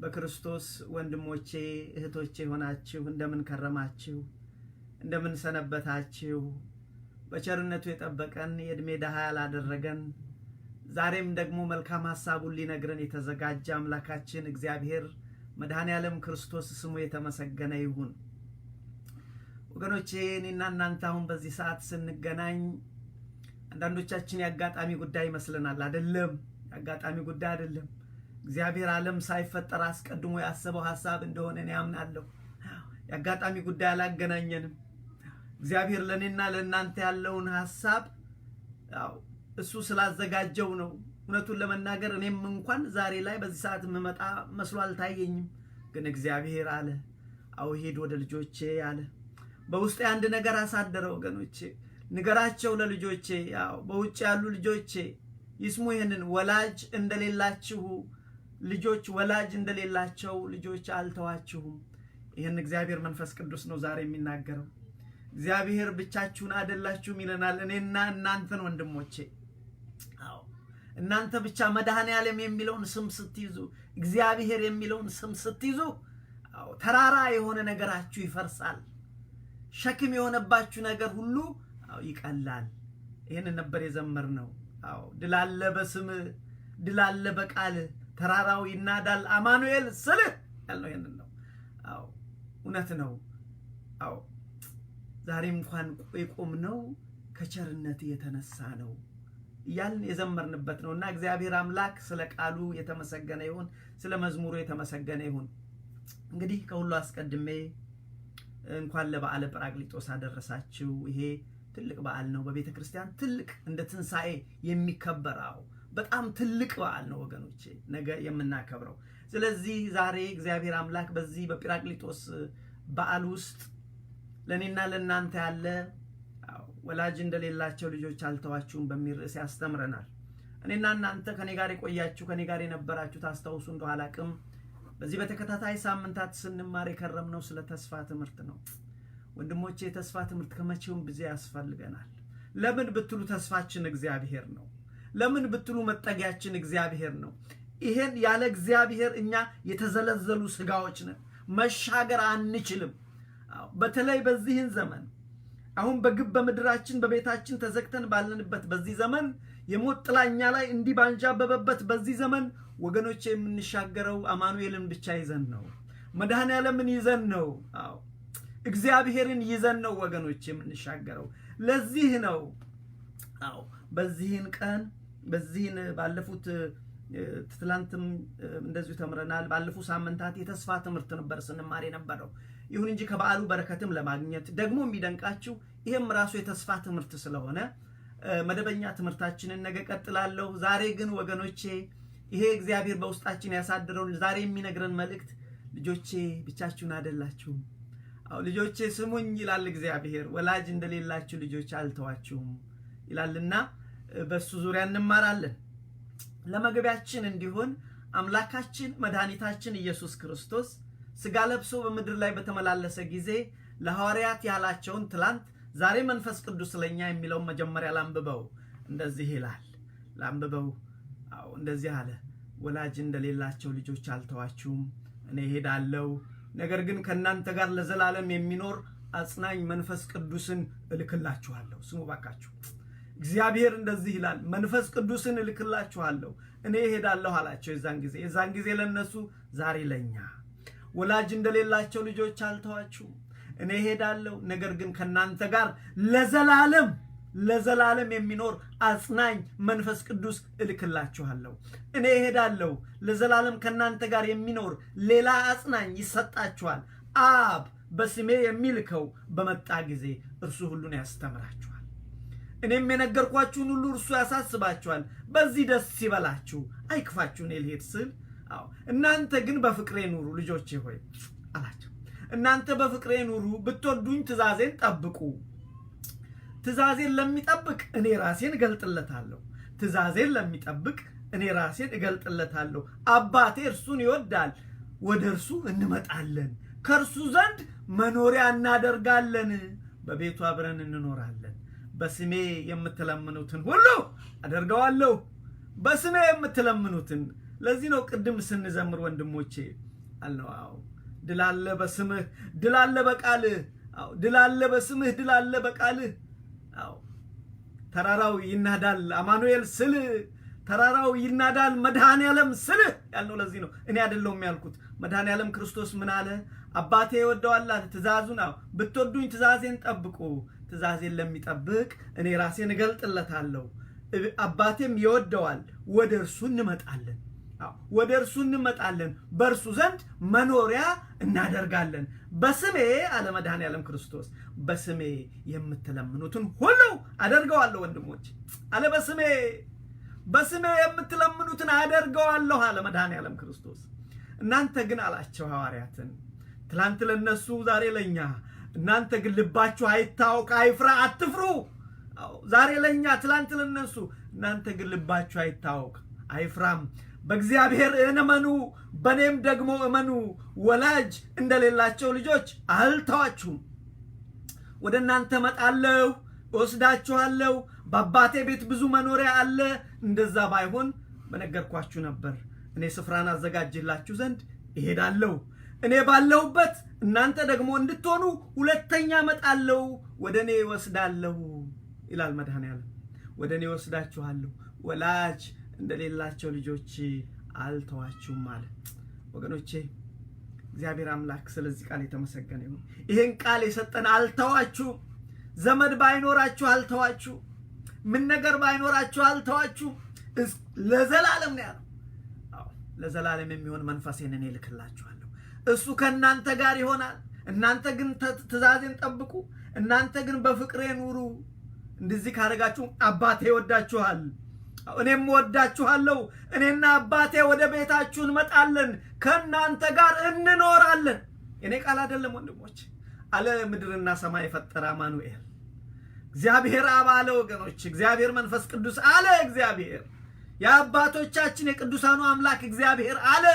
በክርስቶስ ወንድሞቼ እህቶቼ ሆናችሁ እንደምን ከረማችሁ እንደምን ሰነበታችሁ በቸርነቱ የጠበቀን የእድሜ ደሃ ያላደረገን ዛሬም ደግሞ መልካም ሐሳቡን ሊነግረን የተዘጋጀ አምላካችን እግዚአብሔር መድኃኔ ዓለም ክርስቶስ ስሙ የተመሰገነ ይሁን። ወገኖቼ እኔና እናንተ አሁን በዚህ ሰዓት ስንገናኝ አንዳንዶቻችን ያጋጣሚ ጉዳይ ይመስለናል። አይደለም፣ ያጋጣሚ ጉዳይ አይደለም። እግዚአብሔር ዓለም ሳይፈጠር አስቀድሞ ያሰበው ሐሳብ እንደሆነ እኔ አምናለሁ። ያጋጣሚ ጉዳይ አላገናኘንም። እግዚአብሔር ለኔና ለእናንተ ያለውን ሐሳብ እሱ ስላዘጋጀው ነው። እውነቱን ለመናገር እኔም እንኳን ዛሬ ላይ በዚህ ሰዓት መመጣ መስሎ አልታየኝም። ግን እግዚአብሔር አለ፣ አው ሄድ ወደ ልጆቼ አለ። በውስጤ አንድ ነገር አሳደረ። ወገኖቼ ንገራቸው ለልጆቼ፣ በውጭ ያሉ ልጆቼ ይስሙ ይሄንን። ወላጅ እንደሌላችሁ ልጆች ወላጅ እንደሌላቸው ልጆች አልተዋችሁም። ይሄን እግዚአብሔር መንፈስ ቅዱስ ነው ዛሬ የሚናገረው። እግዚአብሔር ብቻችሁን አይደላችሁም ይለናል። እኔና እናንተን ወንድሞቼ፣ እናንተ ብቻ መድኃኔ ዓለም የሚለውን ስም ስትይዙ፣ እግዚአብሔር የሚለውን ስም ስትይዙ ተራራ የሆነ ነገራችሁ ይፈርሳል። ሸክም የሆነባችሁ ነገር ሁሉ ይቀላል። ይሄን ነበር የዘመርነው። ድል አለ በስም ድል አለ በቃል ተራራው ይናዳል አማኑኤል ስለ ያለው ይሄንን ነው። እውነት ነው። ዛሬም እንኳን የቆምነው ከቸርነት የተነሳ ነው እያልን የዘመርንበት ነውና እግዚአብሔር አምላክ ስለ ቃሉ የተመሰገነ ይሁን፣ ስለ መዝሙሩ የተመሰገነ ይሁን። እንግዲህ ከሁሉ አስቀድሜ እንኳን ለበዓለ ጰራቅሊጦስ አደረሳችሁ። ይሄ ትልቅ በዓል ነው። በቤተ ክርስቲያን ትልቅ እንደ ትንሣኤ የሚከበረው በጣም ትልቅ በዓል ነው ወገኖቼ፣ ነገ የምናከብረው። ስለዚህ ዛሬ እግዚአብሔር አምላክ በዚህ በጰራቅሊጦስ በዓል ውስጥ ለኔና ለእናንተ ያለ ወላጅ እንደሌላቸው ልጆች አልተዋችሁም በሚል ርዕስ ያስተምረናል። እኔና እናንተ ከኔ ጋር የቆያችሁ ከኔ ጋር የነበራችሁ ታስታውሱ እንደው አላቅም፣ በዚህ በተከታታይ ሳምንታት ስንማር የከረምነው ስለ ተስፋ ትምህርት ነው። ወንድሞቼ የተስፋ ትምህርት ከመቼውም ጊዜ ያስፈልገናል። ለምን ብትሉ ተስፋችን እግዚአብሔር ነው። ለምን ብትሉ መጠጊያችን እግዚአብሔር ነው። ይሄን ያለ እግዚአብሔር እኛ የተዘለዘሉ ስጋዎች ነን፣ መሻገር አንችልም። በተለይ በዚህን ዘመን አሁን በግብ በምድራችን በቤታችን ተዘግተን ባለንበት በዚህ ዘመን የሞት ጥላኛ ላይ እንዲህ ባንጃበበበት በዚህ ዘመን ወገኖቼ የምንሻገረው አማኑኤልን ብቻ ይዘን ነው። መድኃኔ ዓለምን ይዘን ነው። እግዚአብሔርን ይዘን ነው ወገኖቼ የምንሻገረው። ለዚህ ነው በዚህን ቀን በዚህን ባለፉት ትላንትም እንደዚሁ ተምረናል። ባለፉት ሳምንታት የተስፋ ትምህርት ነበር ስንማር የነበረው። ይሁን እንጂ ከበዓሉ በረከትም ለማግኘት ደግሞ የሚደንቃችሁ ይሄም ራሱ የተስፋ ትምህርት ስለሆነ መደበኛ ትምህርታችንን ነገ ቀጥላለሁ። ዛሬ ግን ወገኖቼ ይሄ እግዚአብሔር በውስጣችን ያሳደረውን ዛሬ የሚነግረን መልእክት ልጆቼ ብቻችሁን አይደላችሁም፣ ልጆቼ ስሙኝ ይላል እግዚአብሔር። ወላጅ እንደሌላችሁ ልጆች አልተዋችሁም ይላልና በሱ ዙሪያ እንማራለን። ለመግቢያችን እንዲሆን አምላካችን መድኃኒታችን ኢየሱስ ክርስቶስ ስጋ ለብሶ በምድር ላይ በተመላለሰ ጊዜ ለሐዋርያት ያላቸውን ትላንት ዛሬ መንፈስ ቅዱስ ለኛ የሚለው መጀመሪያ ላንብበው። እንደዚህ ይላል። ላንብበው። እንደዚህ አለ። ወላጅ እንደሌላቸው ልጆች አልተዋችሁም፣ እኔ እሄዳለሁ፣ ነገር ግን ከናንተ ጋር ለዘላለም የሚኖር አጽናኝ መንፈስ ቅዱስን እልክላችኋለሁ። ስሙ ባካችሁ። እግዚአብሔር እንደዚህ ይላል፣ መንፈስ ቅዱስን እልክላችኋለሁ፣ እኔ እሄዳለሁ አላቸው። የዛን ጊዜ ለነሱ ዛሬ ለኛ ወላጅ እንደሌላቸው ልጆች አልተዋችሁም፣ እኔ እሄዳለሁ፣ ነገር ግን ከናንተ ጋር ለዘላለም የሚኖር አጽናኝ መንፈስ ቅዱስ እልክላችኋለሁ። እኔ እሄዳለሁ፣ ለዘላለም ከናንተ ጋር የሚኖር ሌላ አጽናኝ ይሰጣችኋል። አብ በስሜ የሚልከው በመጣ ጊዜ እርሱ ሁሉን ያስተምራችኋል፣ እኔም የነገርኳችሁን ሁሉ እርሱ ያሳስባችኋል። በዚህ ደስ ይበላችሁ፣ አይክፋችሁ እኔ ልሄድ ስል። እናንተ ግን በፍቅሬ ኑሩ ልጆቼ ሆይ አላቸው። እናንተ በፍቅሬ ኑሩ፣ ብትወዱኝ ትእዛዜን ጠብቁ። ትእዛዜን ለሚጠብቅ እኔ ራሴን እገልጥለታለሁ። ትእዛዜን ለሚጠብቅ እኔ ራሴን እገልጥለታለሁ። አባቴ እርሱን ይወዳል፣ ወደ እርሱ እንመጣለን፣ ከእርሱ ዘንድ መኖሪያ እናደርጋለን፣ በቤቱ አብረን እንኖራለን። በስሜ የምትለምኑትን ሁሉ አደርገዋለሁ። በስሜ የምትለምኑትን። ለዚህ ነው ቅድም ስንዘምር ወንድሞቼ አልነው። ድል አለ በስምህ፣ ድል አለ በቃልህ። ድል አለ በስምህ፣ ድል አለ በቃልህ። ተራራው ይናዳል አማኑኤል ስልህ፣ ተራራው ይናዳል መድኃኔዓለም ስልህ ያልነው ለዚህ ነው። እኔ አይደለሁም ያልኩት። መድኃኔዓለም ክርስቶስ ምን አለ? አባቴ ይወደዋል አለ ትእዛዙን። ብትወዱኝ ትእዛዜን ጠብቁ። ትእዛዜን ለሚጠብቅ እኔ ራሴን እገልጥለታለሁ፣ አባቴም ይወደዋል። ወደ እርሱ እንመጣለን፣ ወደ እርሱ እንመጣለን፣ በእርሱ ዘንድ መኖሪያ እናደርጋለን። በስሜ አለ መድኃኔዓለም ክርስቶስ፣ በስሜ የምትለምኑትን ሁሉ አደርገዋለሁ። ወንድሞች አለ በስሜ የምትለምኑትን አደርገዋለሁ አለ መድኃኔዓለም ክርስቶስ። እናንተ ግን አላቸው ሐዋርያትን፣ ትላንት ለነሱ ዛሬ ለኛ፣ እናንተ ግን ልባችሁ አይታወክ፣ አይፍራ፣ አትፍሩ። ዛሬ ለኛ ትላንት ለነሱ፣ እናንተ ግን ልባችሁ አይታወክ አይፍራም። በእግዚአብሔር እመኑ፣ በእኔም ደግሞ እመኑ። ወላጅ እንደሌላቸው ልጆች አልተዋችሁም። ወደ እናንተ እመጣለሁ፣ እወስዳችኋለሁ። በአባቴ ቤት ብዙ መኖሪያ አለ። እንደዛ ባይሆን በነገርኳችሁ ነበር። እኔ ስፍራን አዘጋጅላችሁ ዘንድ እሄዳለሁ። እኔ ባለሁበት እናንተ ደግሞ እንድትሆኑ ሁለተኛ እመጣለሁ፣ ወደ እኔ እወስዳለሁ ይላል መድኃኔዓለም። ወደ እኔ እወስዳችኋለሁ፣ ወላጅ እንደሌላቸው ልጆች አልተዋችሁም አለ። ወገኖቼ እግዚአብሔር አምላክ ስለዚህ ቃል የተመሰገነ ይሁን። ይሄን ቃል የሰጠን አልተዋችሁ። ዘመድ ባይኖራችሁ አልተዋችሁ። ምን ነገር ባይኖራችሁ አልተዋችሁ። ለዘላለም ነው ያለው። ለዘላለም የሚሆን መንፈሴን እኔ እልክላችኋለሁ። እሱ ከእናንተ ጋር ይሆናል። እናንተ ግን ትእዛዜን ጠብቁ። እናንተ ግን በፍቅሬ ኑሩ። እንደዚህ ካደረጋችሁ አባቴ ይወዳችኋል፣ እኔም ወዳችኋለሁ። እኔና አባቴ ወደ ቤታችሁ እንመጣለን፣ ከእናንተ ጋር እንኖራለን። የኔ ቃል አይደለም ወንድሞች፣ አለ ምድርና ሰማይ የፈጠረ አማኑኤል እግዚአብሔር አብ አለ። ወገኖች እግዚአብሔር መንፈስ ቅዱስ አለ። እግዚአብሔር የአባቶቻችን የቅዱሳኑ አምላክ እግዚአብሔር አለ።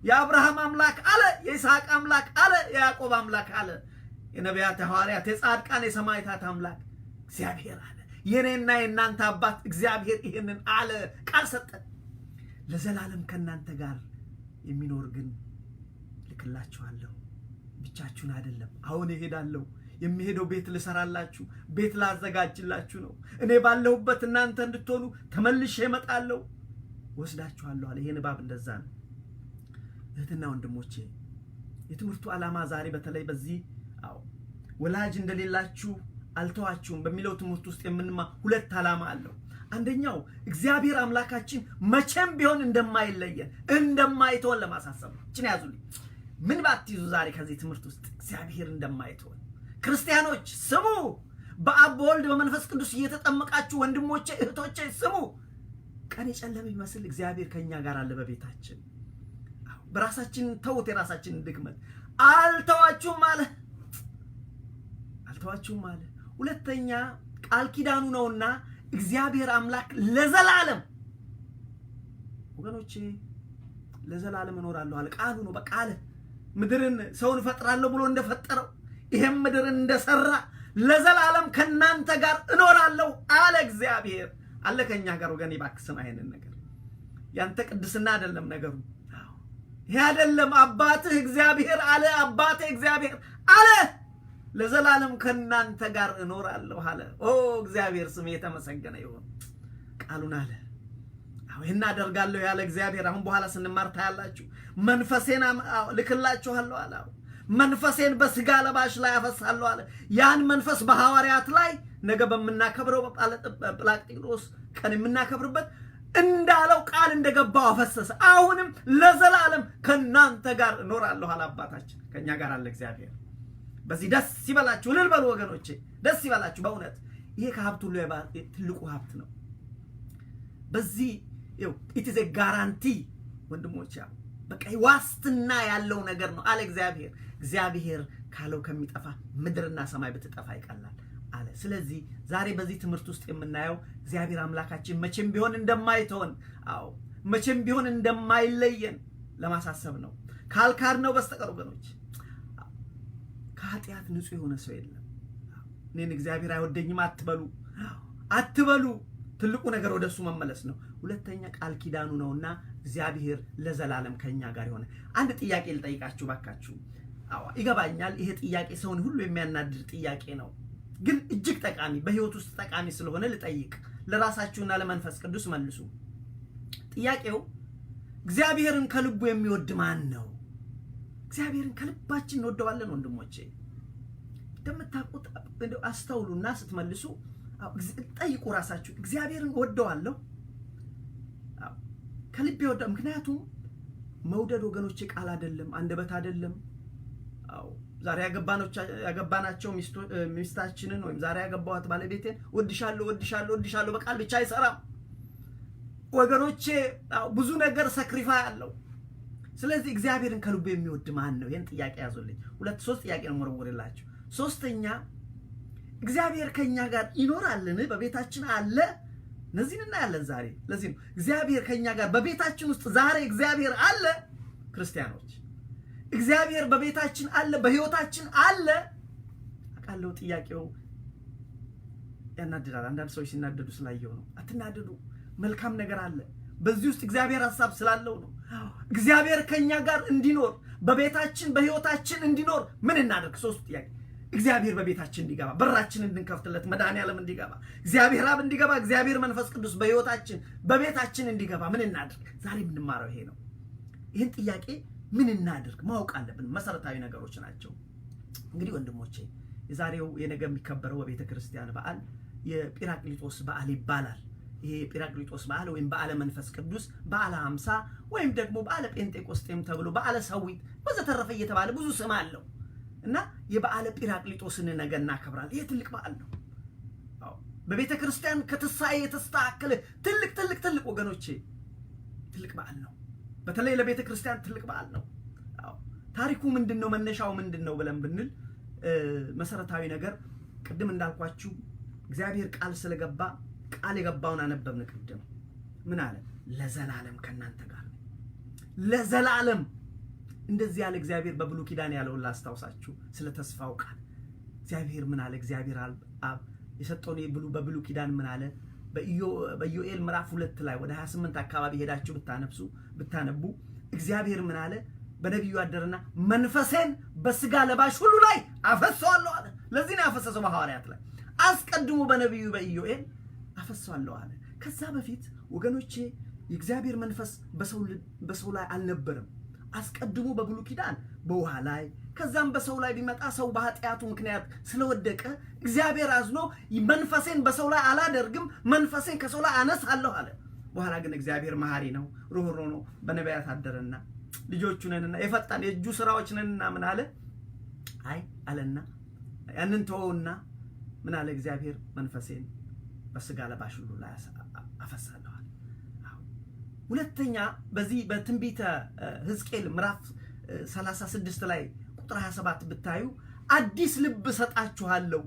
የአብርሃም አምላክ አለ፣ የይስሐቅ አምላክ አለ፣ የያዕቆብ አምላክ አለ። የነቢያት ሐዋርያት፣ የጻድቃን የሰማዕታት አምላክ እግዚአብሔር አለ። የኔና የእናንተ አባት እግዚአብሔር ይህንን አለ፣ ቃል ሰጠን። ለዘላለም ከእናንተ ጋር የሚኖር ግን ልክላችኋለሁ። ብቻችሁን አይደለም። አሁን እሄዳለሁ። የሚሄደው ቤት ልሰራላችሁ፣ ቤት ላዘጋጅላችሁ ነው። እኔ ባለሁበት እናንተ እንድትሆኑ ተመልሼ እመጣለሁ፣ ወስዳችኋለሁ አለ። ይሄ ንባብ እንደዛ ነው። እህትና ወንድሞቼ የትምህርቱ ዓላማ ዛሬ በተለይ በዚህ ወላጅ እንደሌላችሁ አልተዋችሁም በሚለው ትምህርት ውስጥ የምንማ ሁለት ዓላማ አለው። አንደኛው እግዚአብሔር አምላካችን መቼም ቢሆን እንደማይለየን እንደማይተወን ለማሳሰብ ነው። እቺን ያዙልኝ። ምን ባትይዙ ዛሬ ከዚህ ትምህርት ውስጥ እግዚአብሔር እንደማይተወን ክርስቲያኖች ስሙ። በአብ በወልድ በመንፈስ ቅዱስ እየተጠመቃችሁ ወንድሞቼ እህቶቼ ስሙ። ቀን የጨለመ ይመስል እግዚአብሔር ከኛ ጋር አለ በቤታችን። በራሳችን ተውት የራሳችንን ድክመት። አልተዋችሁም አለ። ሁለተኛ ቃል ኪዳኑ ነውና እግዚአብሔር አምላክ ለዘላለም ወገኖቼ ለዘላለም እኖራለሁ አለ። ቃሉ ነው። በቃል ምድርን ሰውን ፈጥራለሁ ብሎ እንደፈጠረው ይሄም ምድርን እንደሰራ ለዘላለም ከናንተ ጋር እኖራለሁ አለ። እግዚአብሔር አለ ከኛ ጋር። ወገኔ ባክስማ ይሄንን ነገር ያንተ ቅድስና አይደለም ነገሩ። ይሄ አይደለም። አባትህ እግዚአብሔር አለ። አባቴ እግዚአብሔር አለ። ለዘላለም ከናንተ ጋር እኖራለሁ አለ። እግዚአብሔር ስም የተመሰገነ ይሁን። ቃሉን አለ። ይሄን አደርጋለሁ ያለ እግዚአብሔር አሁን በኋላ ስንማር ታያላችሁ። መንፈሴን ልክላችኋለሁ አለ። መንፈሴን በስጋ ለባሽ ላይ አፈሳለሁ አለ። ያን መንፈስ በሐዋርያት ላይ ነገ በመናከብረው በጵላቅጤኖስ ቀን የምናከብርበት እንዳለው ቃል እንደገባው አፈሰሰ። አሁንም ለዘላለም ከናንተ ጋር እኖራለሁ አለ። አባታችን ከኛ ጋር አለ እግዚአብሔር። በዚህ ደስ ይበላችሁ። እልል በሉ ወገኖቼ፣ ደስ ይበላችሁ። በእውነት ይሄ ከሀብት ሁሉ ትልቁ ሀብት ነው። በዚህ it is a guarantee ወንድሞቼ፣ በቃ ዋስትና ያለው ነገር ነው አለ እግዚአብሔር። እግዚአብሔር ካለው ከሚጠፋ ምድርና ሰማይ ብትጠፋ ይቀላል አለ። ስለዚህ ዛሬ በዚህ ትምህርት ውስጥ የምናየው እግዚአብሔር አምላካችን መቼም ቢሆን እንደማይተወን፣ መቼም ቢሆን እንደማይለየን ለማሳሰብ ነው። ካልካድነው በስተቀር ወገኖች ከኃጢአት ንጹህ የሆነ ሰው የለም። እኔን እግዚአብሔር አይወደኝም አትበሉ። ትልቁ ነገር ወደሱ መመለስ ነው። ሁለተኛ ቃል ኪዳኑ ነውና እግዚአብሔር ለዘላለም ከኛ ጋር ይሆነ። አንድ ጥያቄ ልጠይቃችሁ ባካችሁ። አዎ ይገባኛል፣ ይሄ ጥያቄ ሰውን ሁሉ የሚያናድድ ጥያቄ ነው፣ ግን እጅግ ጠቃሚ በህይወት ውስጥ ጠቃሚ ስለሆነ ልጠይቅ። ለራሳችሁና ለመንፈስ ቅዱስ መልሱ። ጥያቄው እግዚአብሔርን ከልቡ የሚወድ ማን ነው? እግዚአብሔርን ከልባችን እንወደዋለን ወንድሞቼ? እንደምታውቁት አስተውሉና ስትመልሱ ጠይቁ ራሳችሁ። እግዚአብሔርን ወደዋለሁ? ከልቤ ወደ ምክንያቱም መውደድ ወገኖቼ ቃል አይደለም፣ አንደበት አይደለም። ዛሬ ያገባናቸው ሚስታችንን ወይም ዛሬ ያገባዋት ባለቤቴን ወድሻለሁ ወድሻለሁ ወድሻለሁ በቃል ብቻ አይሰራም ወገኖቼ። ብዙ ነገር ሰክሪፋይ አለው። ስለዚህ እግዚአብሔርን ከልቡ የሚወድ ማን ነው? ይሄን ጥያቄ ያዙልኝ። 2-3 ጥያቄ ነው የምወረውርላችሁ። ሶስተኛ እግዚአብሔር ከኛ ጋር ይኖራልን? በቤታችን አለ? እነዚህን እናያለን ዛሬ። ለዚህ ነው እግዚአብሔር ከኛ ጋር በቤታችን ውስጥ ዛሬ እግዚአብሔር አለ። ክርስቲያኖች እግዚአብሔር በቤታችን አለ፣ በህይወታችን አለ። አቃለው ጥያቄው ያናድዳል። አንዳንድ ሰዎች ሲናደዱ ስላየው ነው። አትናደዱ፣ መልካም ነገር አለ። በዚህ ውስጥ እግዚአብሔር ሐሳብ ስላለው ነው። እግዚአብሔር ከኛ ጋር እንዲኖር በቤታችን በህይወታችን እንዲኖር ምን እናድርግ? 3 ጥያቄ። እግዚአብሔር በቤታችን እንዲገባ በራችን እንድንከፍትለት መድኃኒዓለም እንዲገባ እግዚአብሔር አብ እንዲገባ እግዚአብሔር መንፈስ ቅዱስ በህይወታችን በቤታችን እንዲገባ ምን እናድርግ? ዛሬ የምንማረው ይሄ ነው። ይህን ጥያቄ ምን እናድርግ ማወቅ አለብን። መሰረታዊ ነገሮች ናቸው። እንግዲህ ወንድሞቼ የዛሬው የነገ የሚከበረው በቤተ ክርስቲያን በዓል የጲራቅሊጦስ በዓል ይባላል። ይሄ ጲራቅሊጦስ በዓል ወይም በዓለ መንፈስ ቅዱስ፣ በዓለ 50 ወይም ደግሞ በዓለ ጴንጤቆስጤም ተብሎ በዓለ ሰዊት ወዘተረፈ እየተባለ ብዙ ስም አለው እና የበዓለ ጲራቅሊጦስን ነገ እናከብራለን። ይሄ ትልቅ በዓል ነው። በቤተ ክርስቲያን ከተሳየ የተስተካከለ ትልቅ ወገኖቼ ትልቅ በዓል ነው። በተለይ ለቤተ ክርስቲያን ትልቅ በዓል ነው። ታሪኩ ምንድነው? መነሻው ምንድነው ብለን ብንል መሰረታዊ ነገር ቅድም እንዳልኳችሁ እግዚአብሔር ቃል ስለገባ ቃል የገባውን አነበብን። ቅድም ምን አለ? ለዘላለም ከናንተ ጋር ነው። ለዘላለም እንደዚህ ያለ እግዚአብሔር በብሉይ ኪዳን ያለውን ላስታውሳችሁ ስለ ተስፋው ቃል እግዚአብሔር ምን አለ? እግዚአብሔር አብ የሰጠውን በብሉይ ኪዳን ምን አለ? በኢዮኤል ምዕራፍ 2 ላይ ወደ 28 አካባቢ ሄዳችሁ ብታነቡ እግዚአብሔር ምን አለ? በነቢዩ አደረና መንፈሴን በስጋ ለባሽ ሁሉ ላይ አፈሰዋለሁ አለ። ለዚህ ነው ያፈሰሰው በሐዋርያት ላይ። አስቀድሞ በነቢዩ በኢዮኤል አፈሰዋለሁ አለ። ከዛ በፊት ወገኖቼ የእግዚአብሔር መንፈስ በሰው ላይ አልነበረም። አስቀድሞ በብሉይ ኪዳን በውሃ ላይ ከዛም በሰው ላይ ቢመጣ ሰው በኃጢአቱ ምክንያት ስለወደቀ እግዚአብሔር አዝኖ መንፈሴን በሰው ላይ አላደርግም፣ መንፈሴን ከሰው ላይ አነሳለሁ አለ። በኋላ ግን እግዚአብሔር መሐሪ ነው፣ ሩህሩህ ነው። በነቢያት አደረና ልጆቹ ነንና የፈጣን የእጁ ስራዎች ነንና ምን አለ? አይ አለና ያንን ተወውና ምን አለ? እግዚአብሔር መንፈሴን በስጋ ለባሽ ሁሉ ላይ አፈሳለሁ። ሁለተኛ በዚህ በትንቢተ ሕዝቅኤል ምዕራፍ 36 ላይ ቁጥር 27 ብታዩ አዲስ ልብ ሰጣችኋለሁ፣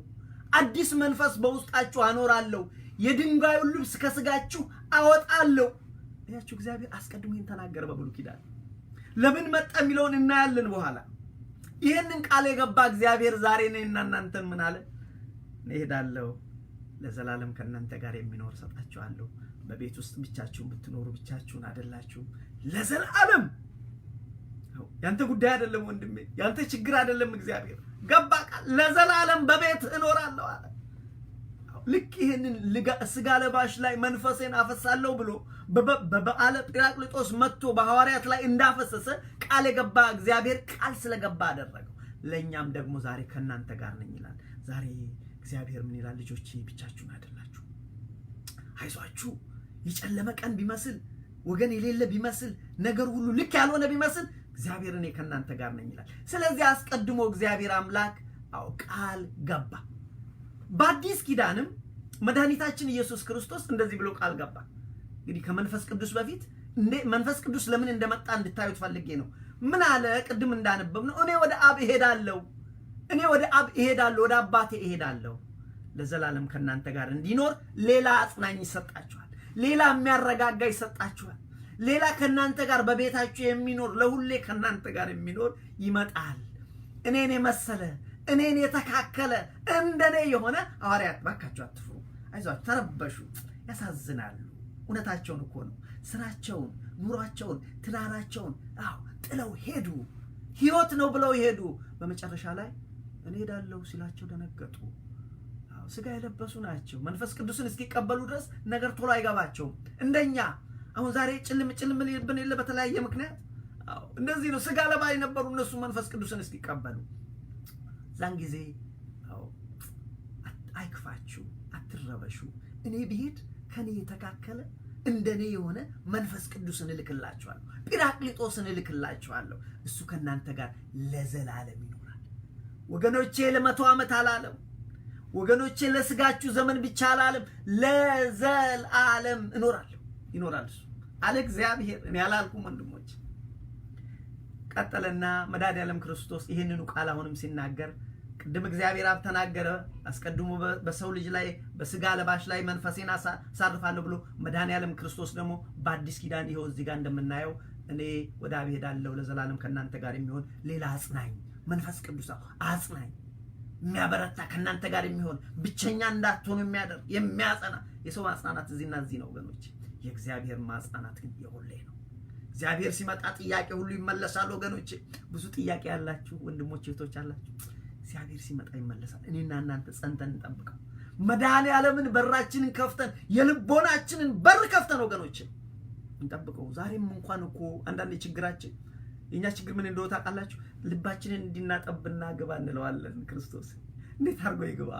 አዲስ መንፈስ በውስጣችሁ አኖራለሁ፣ የድንጋዩን ልብስ ከስጋችሁ አወጣለሁ። ያችሁ እግዚአብሔር አስቀድሞ ይህን ተናገረ በብሉይ ኪዳን። ለምን መጣ የሚለውን እናያለን በኋላ። ይህንን ቃል የገባ እግዚአብሔር ዛሬ እኔና እናንተን ምን አለ? እሄዳለሁ፣ ለዘላለም ከእናንተ ጋር የሚኖር ሰጣችኋለሁ። በቤት ውስጥ ብቻችሁን ብትኖሩ ብቻችሁን አይደላችሁም፣ ለዘላለም። ያንተ ጉዳይ አይደለም ወንድሜ፣ ያንተ ችግር አይደለም። እግዚአብሔር ገባ ቃል ለዘላለም በቤት እኖራለሁ አለ። ልክ ይሄንን ስጋ ለባሽ ላይ መንፈሴን አፈሳለሁ ብሎ በበዓለ ጲራቅሊጦስ መጥቶ በሐዋርያት ላይ እንዳፈሰሰ ቃል የገባ እግዚአብሔር ቃል ስለገባ አደረገው። ለኛም ደግሞ ዛሬ ከናንተ ጋር ነኝ ይላል። ዛሬ እግዚአብሔር ምን ይላል? ልጆቼ ብቻችሁን አይደላችሁ፣ አይዟችሁ። የጨለመ ቀን ቢመስል ወገን የሌለ ቢመስል ነገር ሁሉ ልክ ያልሆነ ቢመስል እግዚአብሔር እኔ ከናንተ ጋር ነኝ ይላል። ስለዚህ አስቀድሞ እግዚአብሔር አምላክ ቃል ገባ። በአዲስ ኪዳንም መድኃኒታችን ኢየሱስ ክርስቶስ እንደዚህ ብሎ ቃል ገባ። እንግዲህ ከመንፈስ ቅዱስ በፊት መንፈስ ቅዱስ ለምን እንደመጣ እንድታዩት ፈልጌ ነው። ምን አለ? ቅድም እንዳነበብነው እኔ ወደ አብ እሄዳለሁ፣ ወደ አባቴ እሄዳለሁ፣ ለዘላለም ከናንተ ጋር እንዲኖር ሌላ አጽናኝ ይሰጣችኋል፣ ሌላ የሚያረጋጋ ይሰጣችኋል፣ ሌላ ከናንተ ጋር በቤታችሁ የሚኖር ለሁሌ ከናንተ ጋር የሚኖር ይመጣል። እኔን የመሰለ እኔን የተካከለ እንደኔ የሆነ ሐዋርያት ባካችሁ አትፍሩ፣ አይዟችሁ፣ ተረበሹ፣ ያሳዝናሉ። እውነታቸውን እኮ ነው። ስራቸውን፣ ኑሯቸውን፣ ትዳራቸውን ጥለው ሄዱ። ሕይወት ነው ብለው ሄዱ። በመጨረሻ ላይ እኔ ሄዳለሁ ሲላቸው ደነገጡ። ስጋ የለበሱ ናቸው። መንፈስ ቅዱስን እስኪቀበሉ ድረስ ነገር ቶሎ አይገባቸውም። እንደኛ አሁን ዛሬ ጭልም ብንል በተለያየ ምክንያት እንደዚህ ነው። ስጋ ለባይ ነበሩ እነሱ መንፈስ ቅዱስን እስኪቀበሉ። ዛን ጊዜ አይክፋችሁ፣ አትረበሹ። እኔ ብሄድ ከኔ የተካከለ እንደኔ የሆነ መንፈስ ቅዱስን እልክላችኋለሁ፣ ጲራቅሊጦስን እልክላችኋለሁ። እሱ ከናንተ ጋር ለዘላለም ይኖራል። ወገኖቼ ለ100 ዓመት አላለም። ወገኖቼ ለስጋችሁ ዘመን ብቻ አላለም፣ ለዘላለም ይኖራል እሱ አለ እግዚአብሔር። እኔ አላልኩም ወንድሞች። ቀጠለና መድኃኔዓለም ክርስቶስ ይህንኑ ቃል አሁንም ሲናገር ቅድም እግዚአብሔር አብ ተናገረ፣ አስቀድሞ በሰው ልጅ ላይ በስጋ ለባሽ ላይ መንፈሴን አሳርፋለሁ ብሎ መድኃኔዓለም ክርስቶስ ደግሞ በአዲስ ኪዳን ይኸው እዚህ ጋር እንደምናየው እኔ ወደ አብ ሄዳለሁ ለዘላለም ከእናንተ ጋር የሚሆን ሌላ አጽናኝ መንፈስ ቅዱስ አጽናኝ የሚያበረታ ከእናንተ ጋር የሚሆን ብቸኛ እንዳትሆኑ የሚያደርግ የሚያጸና። የሰው ማጽናናት እዚህና እዚህ ነው ወገኖች። የእግዚአብሔር ማጽናናት ግን የሁሌ ነው። እግዚአብሔር ሲመጣ ጥያቄ ሁሉ ይመለሳል ወገኖች። ብዙ ጥያቄ ያላችሁ ወንድሞች እህቶች አላችሁ። እግዚአብሔር ሲመጣ ይመለሳል። እኔና እናንተ ጸንተን እንጠብቀው። መድኃኔዓለምን በራችንን ከፍተን የልቦናችንን በር ከፍተን ወገኖች እንጠብቀው። ዛሬም እንኳን እኮ አንዳንድ ችግራችን የኛ ችግር ምን እንደሆነ ታውቃላችሁ? ልባችንን እንዲናጠብና ግባ እንለዋለን። ክርስቶስ እንዴት አድርጎ ይግባ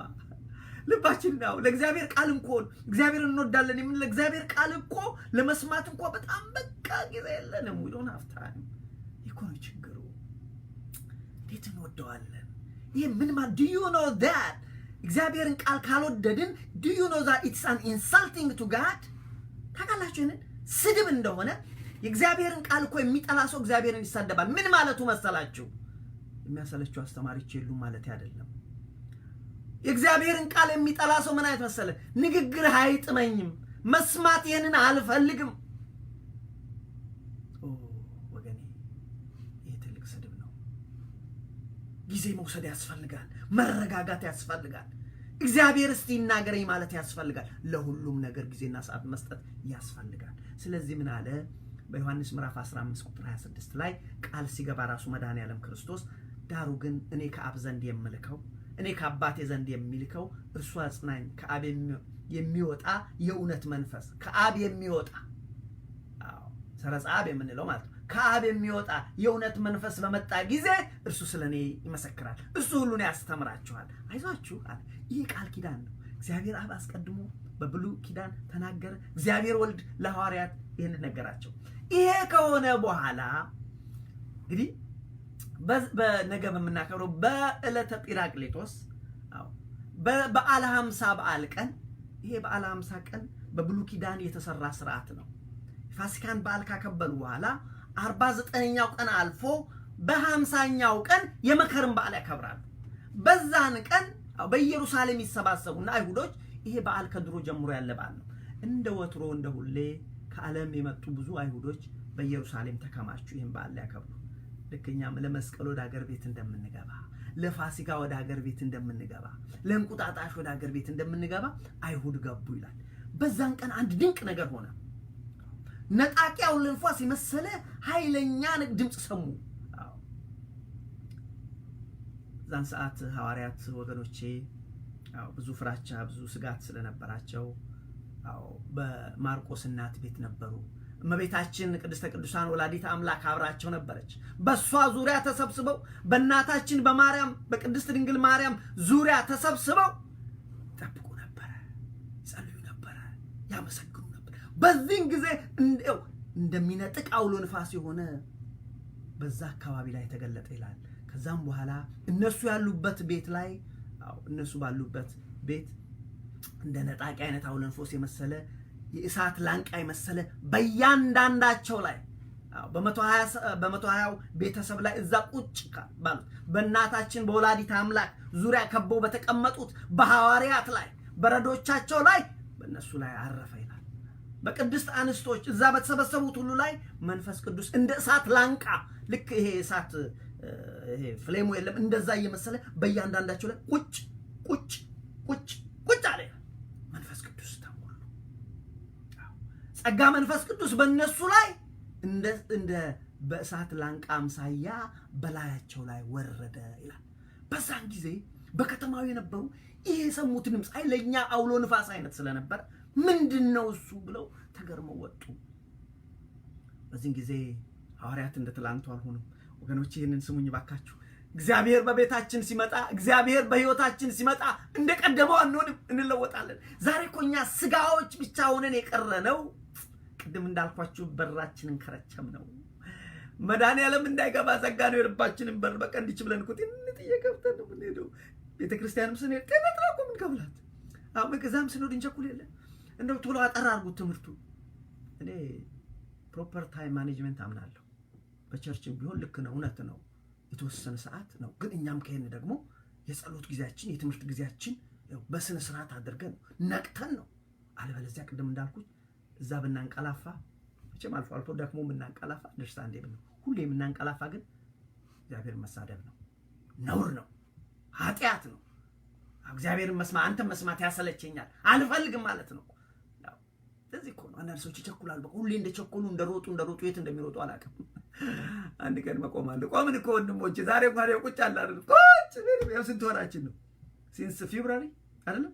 ልባችን ነው? ለእግዚአብሔር ቃል እንኳን እግዚአብሔርን እንወዳለን የምን ለእግዚአብሔር ቃል እኮ ለመስማት እንኳን በጣም በቃ ጊዜ የለንም። we don't have time ይኮ ነው ችግሩ። እንዴት እንወደዋለን? ይሄ ምን ማለት do you know that እግዚአብሔርን ቃል ካልወደድን do you know that it's an insulting to God? ታውቃላችሁ ስድብ እንደሆነ የእግዚአብሔርን ቃል እኮ የሚጠላ ሰው እግዚአብሔርን ይሳደባል። ምን ማለቱ መሰላችሁ? የሚያሰለችው አስተማሪዎች የሉም ማለት አይደለም። የእግዚአብሔርን ቃል የሚጠላ ሰው ምን አይነት መሰለ? ንግግር አይጥመኝም፣ መስማት ይሄንን አልፈልግም። ወገኔ ይሄ ትልቅ ስድብ ነው። ጊዜ መውሰድ ያስፈልጋል፣ መረጋጋት ያስፈልጋል። እግዚአብሔር እስቲ ይናገረኝ ማለት ያስፈልጋል። ለሁሉም ነገር ጊዜና ሰዓት መስጠት ያስፈልጋል። ስለዚህ ምን አለ በዮሐንስ ምዕራፍ 15 ቁጥር 26 ላይ ቃል ሲገባ ራሱ መድኃኔዓለም ክርስቶስ ዳሩ ግን እኔ ከአብ ዘንድ የምልከው እኔ ከአባቴ ዘንድ የሚልከው እርሱ አጽናኝ ከአብ የሚወጣ የእውነት መንፈስ ከአብ የሚወጣ ሰረጸ አብ የምንለው ማለት ነው። ከአብ የሚወጣ የእውነት መንፈስ በመጣ ጊዜ እርሱ ስለኔ ይመሰክራል፣ እሱ ሁሉን ያስተምራችኋል። አይዟችሁ አለ። ይህ ቃል ኪዳን ነው። እግዚአብሔር አብ አስቀድሞ በብሉይ ኪዳን ተናገረ። እግዚአብሔር ወልድ ለሐዋርያት ይህን ነገራቸው። ይሄ ከሆነ በኋላ እንግዲህ በነገ በመናከረው በዕለተ ጲራቅሊጦስ በበዓለ 50 በዓል ቀን ይሄ በዓለ 50 ቀን በብሉይ ኪዳን የተሰራ ስርዓት ነው። ፋሲካን በዓል ካከበሉ በኋላ 49ኛው ቀን አልፎ በ50ኛው ቀን የመከርን በዓል ያከብራሉ። በዛን ቀን በኢየሩሳሌም ይሰባሰቡና አይሁዶች ይሄ በዓል ከድሮ ጀምሮ ያለ በዓል ነው። እንደ ወትሮ እንደ ሁሌ ከዓለም የመጡ ብዙ አይሁዶች በኢየሩሳሌም ተከማቹ ይሄን በዓል ያከብሩ። ልክኛም ለመስቀል ወደ ሀገር ቤት እንደምንገባ፣ ለፋሲካ ወደ ሀገር ቤት እንደምንገባ፣ ለእንቁጣጣሽ ወደ ሀገር ቤት እንደምንገባ አይሁድ ገቡ ይላል። በዛን ቀን አንድ ድንቅ ነገር ሆነ። ነጣቂያው ለንፋስ የመሰለ ኃይለኛ ድምጽ ሰሙ። ዛን ሰዓት ሐዋርያት ወገኖቼ ብዙ ፍራቻ ብዙ ስጋት ስለነበራቸው በማርቆስ እናት ቤት ነበሩ። እመቤታችን ቅድስተ ቅዱሳን ወላዲተ አምላክ አብራቸው ነበረች። በሷ ዙሪያ ተሰብስበው በእናታችን በማርያም በቅድስት ድንግል ማርያም ዙሪያ ተሰብስበው ጠብቁ ነበር፣ ይጸልዩ ነበር፣ ያመሰግኑ ነበር። በዚህን ጊዜ እንደሚነጥቅ አውሎ ንፋስ የሆነ በዛ አካባቢ ላይ ተገለጠ ይላል። ከዛም በኋላ እነሱ ያሉበት ቤት ላይ እነሱ ባሉበት ቤት እንደ ነጣቂ አይነት አውሎ ንፋስ የመሰለ የእሳት ላንቃ የመሰለ በእያንዳንዳቸው ላይ በ120 ቤተሰብ ላይ እዛ ቁጭ ባሉት በእናታችን በወላዲተ አምላክ ዙሪያ ከበው በተቀመጡት በሐዋርያት ላይ በረዶቻቸው ላይ በእነሱ ላይ አረፈ ይላል። በቅድስት አንስቶች እዛ በተሰበሰቡት ሁሉ ላይ መንፈስ ቅዱስ እንደ እሳት ላንቃ ልክ ይሄ እሳት ይሄ ፍሌሙ የለም እንደዛ እየመሰለ በእያንዳንዳቸው ላይ ቁጭ ቁጭ ቁጭ ቁጭ አለ። መንፈስ ቅዱስ ተሞሉ፣ ጸጋ መንፈስ ቅዱስ በእነሱ ላይ እንደ በእሳት ላንቃ አምሳያ በላያቸው ላይ ወረደ ይላል። በዛን ጊዜ በከተማው የነበሩ ይሄ የሰሙት ድምፅ ኃይለኛ አውሎ ንፋስ አይነት ስለነበር ምንድነው እሱ ብለው ተገርመው ወጡ። በዚህ ጊዜ ሐዋርያት እንደ ትላንቱ አልሆኑም። ወገኖች ይህንን ስሙኝ ባካችሁ። እግዚአብሔር በቤታችን ሲመጣ፣ እግዚአብሔር በህይወታችን ሲመጣ እንደቀደመው አንሆንም፣ እንለወጣለን። ዛሬ እኮ እኛ ስጋዎች ብቻ ሆነን የቀረነው ቅድም እንዳልኳችሁ በራችንን ከረቸም ነው። መድኃኒዓለም እንዳይገባ ዘጋ ነው የልባችንን በር። በቃ እንዲች ብለን እኮ ትንጥ እየከፍተን ነው የምንሄደው። ቤተክርስቲያንም ስንሄድ ተነጥራ እኮ ምን ከብላት አሁን ከዛም ስንወድ እንቸኩል የለ እንደው ቶሎ አጠር አድርጉት ትምህርቱ። እኔ ፕሮፐር ታይም ማኔጅመንት አምናለሁ። በቸርችም ቢሆን ልክ ነው፣ እውነት ነው፣ የተወሰነ ሰዓት ነው። ግን እኛም ከሄን ደግሞ የጸሎት ጊዜያችን የትምህርት ጊዜያችን በስነ ስርዓት አድርገን ነቅተን ነው። አለበለዚያ ቅድም እንዳልኩት እዛ ብናንቀላፋ መቼም አልፎ አልፎ ደግሞ ብናንቀላፋ አንደርስታንዴብል ነው። ሁሌ ብናንቀላፋ ግን እግዚአብሔር መሳደብ ነው፣ ነውር ነው፣ ኃጢአት ነው። እግዚአብሔርን መስማት አንተ መስማት ያሰለቸኛል አልፈልግም ማለት ነው። ለዚህ እኮ ነው አንዳንድ ሰዎች ይቸኩላሉ። በቃ ሁሌ እንደቸኮሉ እንደሮጡ የት እንደሚሮጡ አላውቅም። አንድ ቀን መቆም አለ። ቆምን እኮ ወንድሞቼ፣ ዛሬ እንኳን ቁጭ አለ አይደል? ቁጭ ነው። ስንት ወራችን ነው? ሲንስ ፌብሩዋሪ አይደለም?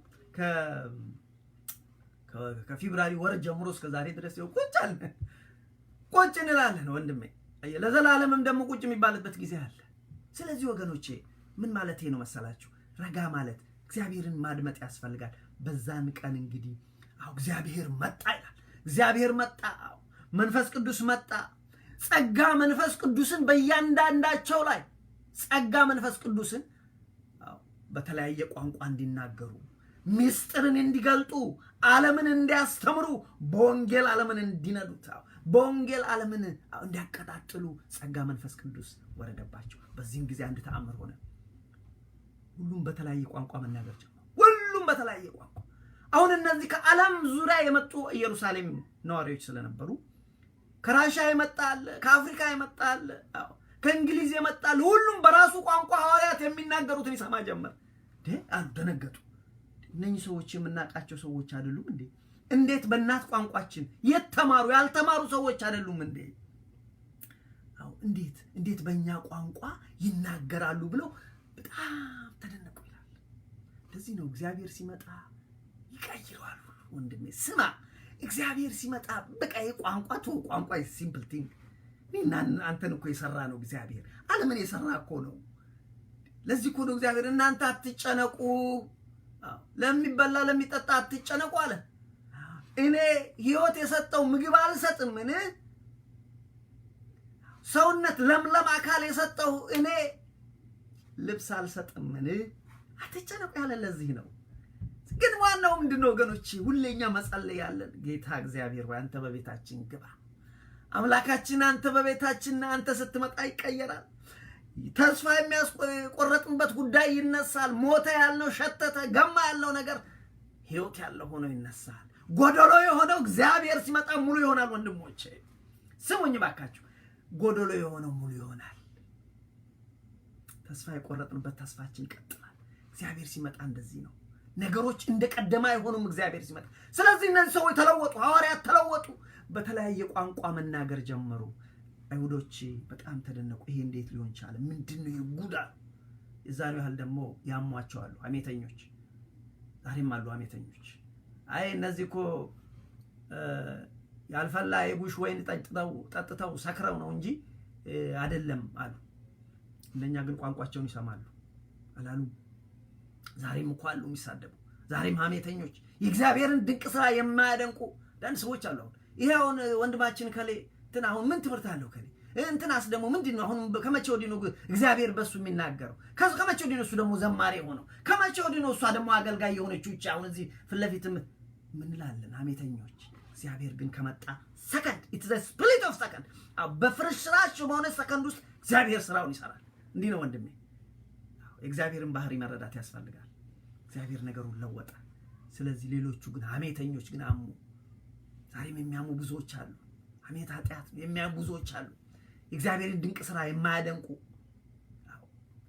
ከፌብሩዋሪ ወር ጀምሮ እስከ ዛሬ ድረስ ቁጭ አለ። ቁጭ እንላለን ወንድሜ። ለዘላለምም ደግሞ ቁጭ የሚባልበት ጊዜ አለ። ስለዚህ ወገኖቼ ምን ማለት ነው መሰላችሁ? ረጋ ማለት እግዚአብሔርን ማድመጥ ያስፈልጋል። በዛን ቀን እንግዲህ እግዚአብሔር መጣ ይላል። እግዚአብሔር መጣ፣ መንፈስ ቅዱስ መጣ። ጸጋ መንፈስ ቅዱስን በእያንዳንዳቸው ላይ ጸጋ መንፈስ ቅዱስን በተለያየ ቋንቋ እንዲናገሩ፣ ምስጢርን እንዲገልጡ፣ ዓለምን እንዲያስተምሩ፣ በወንጌል ዓለምን እንዲነዱት፣ በወንጌል ዓለምን እንዲያቀጣጥሉ ጸጋ መንፈስ ቅዱስ ወረደባቸው። በዚህም ጊዜ አንድ ተአምር ሆነ። ሁሉም በተለያየ ቋንቋ መናገር ጀመሩ። ሁሉም በተለያየ ቋንቋ። አሁን እነዚህ ከዓለም ዙሪያ የመጡ ኢየሩሳሌም ነዋሪዎች ስለነበሩ ከራሻ ይመጣል፣ ከአፍሪካ ይመጣል፣ ከእንግሊዝ ይመጣል። ሁሉም በራሱ ቋንቋ ሐዋርያት የሚናገሩትን ይሰማ ጀመር። ደነገጡ። እነኚህ ሰዎች የምናውቃቸው ሰዎች አይደሉም እንዴ? እንዴት በእናት ቋንቋችን የተማሩ ያልተማሩ ሰዎች አይደሉም እንዴ? እንዴት በእኛ ቋንቋ ይናገራሉ ብለው በጣም ተደነቁ ይላል። ለዚህ ነው እግዚአብሔር ሲመጣ ይቀይረዋል። ወንድሜ ስማ፣ እግዚአብሔር ሲመጣ በቃ ቋንቋ ሲምፕል ቲንግ። አንተን እኮ የሰራ ነው እግዚአብሔር። ዓለምን የሰራ እኮ ነው። ለዚህ እኮ ነው እግዚአብሔር እናንተ አትጨነቁ፣ ለሚበላ ለሚጠጣ አትጨነቁ አለ። እኔ ሕይወት የሰጠው ምግብ አልሰጥምን? ሰውነት ለምለም አካል የሰጠው እኔ ልብስ አልሰጥምን? አትጨነቁ ያለ ለዚህ ነው። ግን ዋናው ምንድነው ወገኖች? ሁሌኛ መጸለይ ያለን ጌታ እግዚአብሔር ሆይ አንተ በቤታችን ግባ። አምላካችን አንተ በቤታችን አንተ ስትመጣ ይቀየራል። ተስፋ የሚያስቆረጥንበት ጉዳይ ይነሳል። ሞተ ያልነው ሸተተ ገማ ያለው ነገር ሕይወት ያለው ሆኖ ይነሳል። ጎደሎ የሆነው እግዚአብሔር ሲመጣ ሙሉ ይሆናል። ወንድሞቼ ስሙኝ ባካችሁ፣ ጎደሎ የሆነው ሙሉ ይሆናል። ተስፋ የቆረጥንበት ተስፋችን ይቀጥላል። እግዚአብሔር ሲመጣ እንደዚህ ነው። ነገሮች እንደቀደማ አይሆኑም እግዚአብሔር ሲመጣ። ስለዚህ እነዚህ ሰዎች ተለወጡ፣ ሐዋርያት ተለወጡ፣ በተለያየ ቋንቋ መናገር ጀመሩ። አይሁዶች በጣም ተደነቁ። ይሄ እንዴት ሊሆን ቻለ? ምንድነው ይጉዳ? የዛሬው ያህል ደግሞ ያሟቸዋሉ ሐሜተኞች። ዛሬም አሉ ሐሜተኞች። አይ እነዚህ እኮ ያልፈላ የጉሽ ወይን ጠጥተው ሰክረው ነው እንጂ አይደለም አሉ። እነኛ ግን ቋንቋቸውን ይሰማሉ አላሉ። ዛሬም እኮ አሉ የሚሳደቡ፣ ዛሬም ሐሜተኞች፣ የእግዚአብሔርን ድንቅ ስራ የማያደንቁ ዳንስ ሰዎች አሉ። ይሄ አሁን ወንድማችን ከሌ እንትን አሁን ምን ትምህርት አለው ከሌ እንትናስ ደግሞ ምንድነው? አሁን ከመቼ ወዲህ ነው እግዚአብሔር በሱ የሚናገረው? ከመቼ ወዲህ ነው እሱ ደግሞ ዘማሪ ሆነው? ከመቼ ወዲህ ነው እሷ ደግሞ አገልጋይ የሆነችው? እቺ አሁን እዚህ ፊት ለፊት ምን እንላለን? ሐሜተኞች። እግዚአብሔር ግን ከመጣ ሰከንድ ኢት ዘ ስፕሊት ኦፍ ሰከንድ፣ በፍርሽራሽ በሆነ ሰከንድ ውስጥ እግዚአብሔር ስራውን ይሰራል። እንዲህ ነው ወንድሜ። የእግዚአብሔርን ባህሪ መረዳት ያስፈልጋል። እግዚአብሔር ነገሩን ለወጠ። ስለዚህ ሌሎቹ ግን ሐሜተኞች ግን አሙ። ዛሬም የሚያሙ ብዙዎች አሉ። ሐሜት ኃጢአት ነው። የሚያሙ ብዙዎች አሉ። የእግዚአብሔርን ድንቅ ስራ የማያደንቁ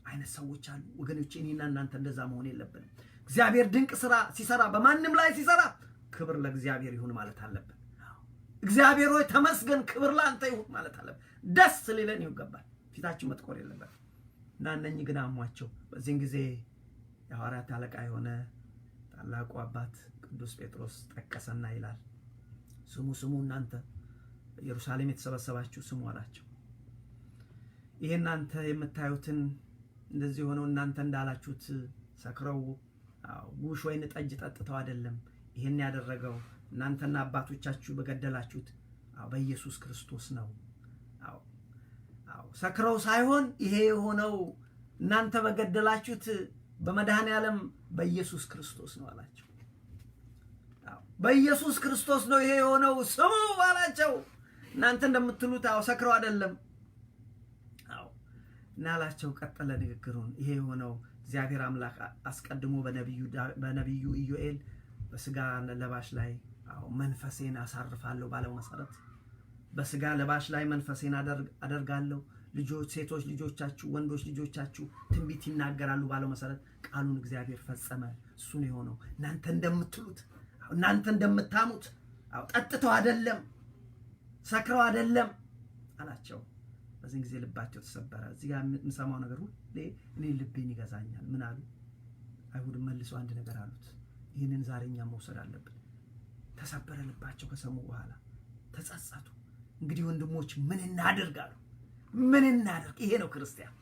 አይነት ሰዎች አሉ። ወገኖቼ እኔና እናንተ እንደዛ መሆን የለብንም። እግዚአብሔር ድንቅ ስራ ሲሰራ፣ በማንም ላይ ሲሰራ ክብር ለእግዚአብሔር ይሁን ማለት አለብን። እግዚአብሔር ሆይ ተመስገን፣ ክብር ላንተ ይሁን ማለት አለ። ደስ ሊለን ይገባል። ፊታችን መጥቆር የለበት እና እነኚህ ግን አሟቸው። በዚህን ጊዜ የሐዋርያት አለቃ የሆነ ታላቁ አባት ቅዱስ ጴጥሮስ ጠቀሰና ይላል፣ ስሙ እናንተ ኢየሩሳሌም የተሰበሰባችሁ ስሙ አላቸው። ይሄ እናንተ የምታዩትን እንደዚህ ሆነው እናንተ እንዳላችሁት ሰክረው ጉሽ ወይን ጠጅ ጠጥተው አይደለም ይሄን ያደረገው፣ እናንተና አባቶቻችሁ በገደላችሁት በኢየሱስ ክርስቶስ ነው። ሰክረው ሳይሆን ይሄ የሆነው እናንተ በገደላችሁት በመድኃኔዓለም በኢየሱስ ክርስቶስ ነው አላቸው። በኢየሱስ ክርስቶስ ነው ይሄ የሆነው ስሙ አላቸው። እናንተ እንደምትሉት ሰክረው አይደለም እናላቸው። ቀጠለ ንግግሩን። ይሄ የሆነው እግዚአብሔር አምላክ አስቀድሞ በነቢዩ ኢዮኤል በስጋ ለባሽ ላይ መንፈሴን አሳርፋለሁ ባለው መሰረት በስጋ ለባሽ ላይ መንፈሴን አደርጋለሁ፣ ሴቶች ልጆቻችሁ ወንዶች ልጆቻችሁ ትንቢት ይናገራሉ ባለው መሰረት ቃሉን እግዚአብሔር ፈጸመ። እሱ ነው የሆነው። እናንተ እንደምትሉት እናንተ እንደምታሙት ጠጥተው አይደለም ሰክረው አይደለም አላቸው። በዚህ ጊዜ ልባቸው ተሰበረ። እዚህ ጋር የምንሰማው ነገር ሁሉ እኔ ልቤን ይገዛኛል። ምን አሉ አይሁድም? መልሶ አንድ ነገር አሉት። ይህንን ዛሬኛ መውሰድ አለብን። ተሰበረ ልባቸው። ከሰሙ በኋላ ተጸጸቱ። እንግዲህ ወንድሞች ምን እናድርግ አሉ። ምን እናድርግ? ይሄ ነው ክርስቲያን።